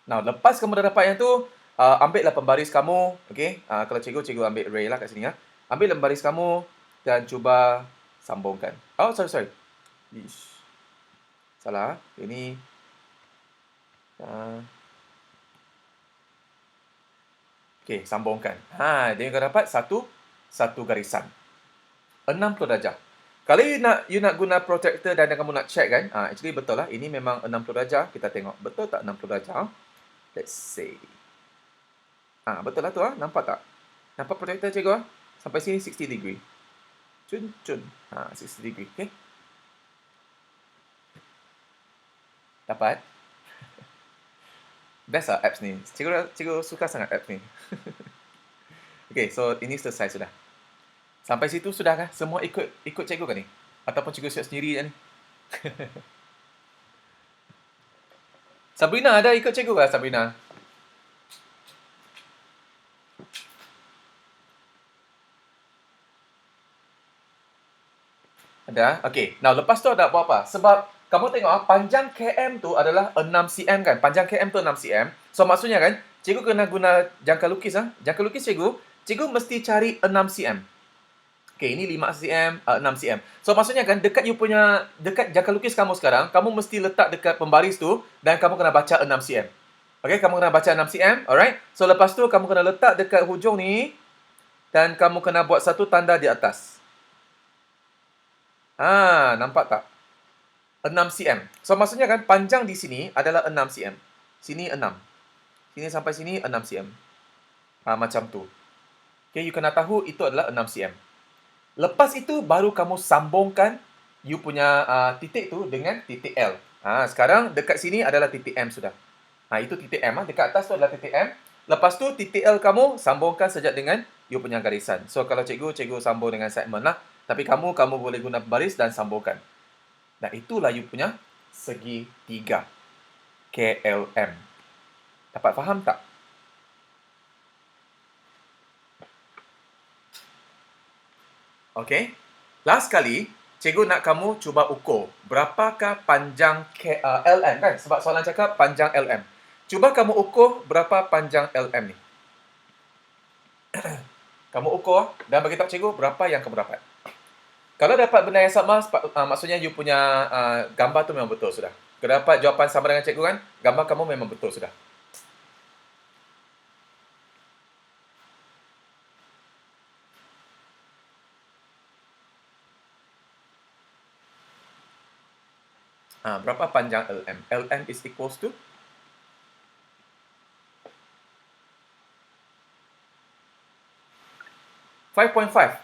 A: Now, lepas kamu dah dapat yang tu, ambillah pembaris kamu. Okay, kalau cikgu ambil ray lah kat sini ya. Ambil pembaris kamu dan cuba sambungkan. Oh, sorry. Ish. Salah. Ini. Okay, sambungkan. Dia akan dapat satu garisan. 60 darjah. Kalau you nak guna protractor dan kamu nak check kan, actually betul lah. Ini memang 60 darjah. Kita tengok. Betul tak 60 darjah? Let's see. Betul lah tu Nampak tak? Nampak protractor cikgu Sampai sini 60 degree. Cun. 60 degree. Okay. Dapat? Best lah apps ni. Cikgu suka sangat apps ni. Okay, so ini selesai sudah. Sampai situ sudah kah? Semua ikut cikgu kan ni? Ataupun cikgu siap sendiri je ni? Sabrina ada ikut cikgu ke Sabrina? Ada? Okey. Now, lepas tu ada buat apa? Sebab kamu tengok panjang km tu adalah 6 cm kan? Panjang km tu 6 cm. So, maksudnya kan, cikgu kena guna jangka lukis. Jangka lukis cikgu mesti cari 6 cm. Okey, ini 5 cm, 6 cm. So, maksudnya kan, dekat jangka lukis kamu sekarang, kamu mesti letak dekat pembaris tu dan kamu kena baca 6 cm. Okey, kamu kena baca 6 cm. Alright? So, lepas tu kamu kena letak dekat hujung ni dan kamu kena buat satu tanda di atas. Nampak tak? 6 cm. So, maksudnya kan panjang di sini adalah 6 cm. Sini 6. Sini sampai sini 6 cm. Macam tu. Okay, you kena tahu itu adalah 6 cm. Lepas itu, baru kamu sambungkan you punya titik tu dengan titik L. Sekarang dekat sini adalah titik M sudah. Itu titik M. Dekat atas tu adalah titik M. Lepas tu, titik L kamu sambungkan sejak dengan you punya garisan. So, kalau cikgu sambung dengan segmen lah. Tapi kamu boleh guna baris dan sambungkan. Dan itulah you punya segitiga KLM. Dapat faham tak? Okey. Last kali, cikgu nak kamu cuba ukur berapakah panjang LM kan? Sebab soalan cakap panjang LM. Cuba kamu ukur berapa panjang LM ni. Kamu ukur dan bagi tahu cikgu berapa yang kamu dapat. Kalau dapat benda yang sama, maksudnya you punya gambar tu memang betul sudah. Kalau dapat jawapan sama dengan cikgu kan, gambar kamu memang betul sudah. Berapa panjang LM? LM is equals to 5.5.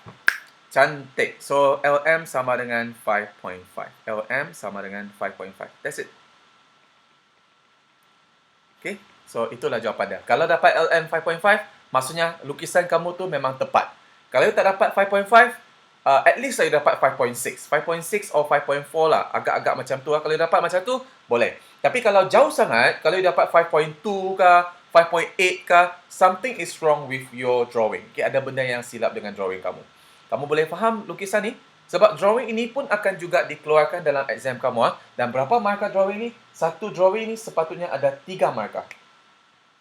A: Cantik. So, LM sama dengan 5.5. LM sama dengan 5.5. That's it. Okay. So, itulah jawapan dia. Kalau dapat LM 5.5, maksudnya lukisan kamu tu memang tepat. Kalau tak dapat 5.5, at least saya dapat 5.6. 5.6 or 5.4 lah. Agak-agak macam tu lah. Kalau dapat macam tu, boleh. Tapi kalau jauh sangat, kalau dapat 5.2 ke, 5.8 ke, something is wrong with your drawing. Okay, ada benda yang silap dengan drawing kamu. Kamu boleh faham lukisan ni? Sebab drawing ini pun akan juga dikeluarkan dalam exam kamu. Dan berapa markah drawing ni? Satu drawing ni sepatutnya ada 3 markah.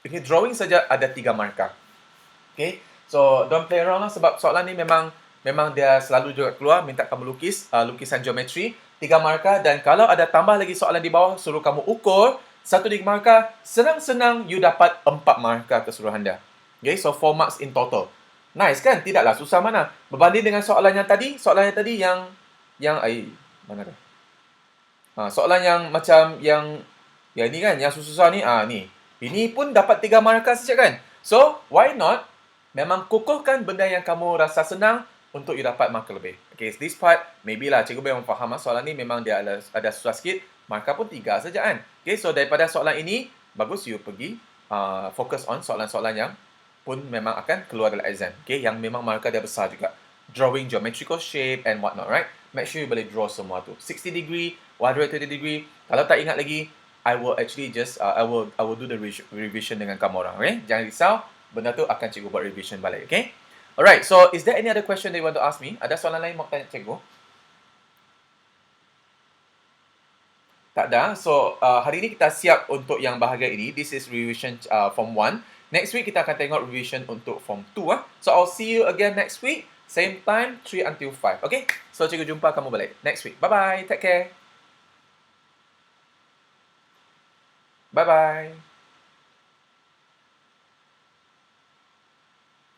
A: Okay, drawing saja ada 3 markah. Okay, so don't play around lah sebab soalan ni memang dia selalu juga keluar minta kamu lukis lukisan geometri 3 markah dan kalau ada tambah lagi soalan di bawah suruh kamu ukur 1 markah, senang-senang you dapat 4 markah keseluruhan dia. Okay, so 4 marks in total. Nice kan? Tidaklah susah mana. Berbanding dengan soalan yang tadi yang mana dah? Soalan yang macam yang ni kan, yang susah-susah ni, ni. Ini pun dapat 3 markah saja kan? So, why not? Memang kukuhkan benda yang kamu rasa senang untuk you dapat markah lebih. Okay, this part, maybe lah cikgu memang faham soalan ni memang dia ada susah sikit. Markah pun 3 saja kan? Okay, so daripada soalan ini, bagus you pergi fokus on soalan-soalan yang pun memang akan keluar dalam exam. Okay, yang memang markah dia besar juga. Drawing geometrical shape and whatnot, right? Make sure you boleh draw semua tu. 60 degree, 120 degree. Kalau tak ingat lagi, I will actually just, I will do the revision dengan kamu orang, okay? Jangan risau, benda tu akan cikgu buat revision balik, okay? Alright, so is there any other question that you want to ask me? Ada soalan lain mau tanya cikgu? Tak ada. So, hari ini kita siap untuk yang bahagian ini. This is revision form 1. Next week, kita akan tengok revision untuk form 2. So, I'll see you again next week. Same time, 3 until 5. Okay? So, cikgu jumpa kamu balik next week. Bye-bye. Take care. Bye-bye.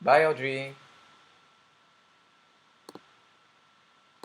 A: Bye, Audrey.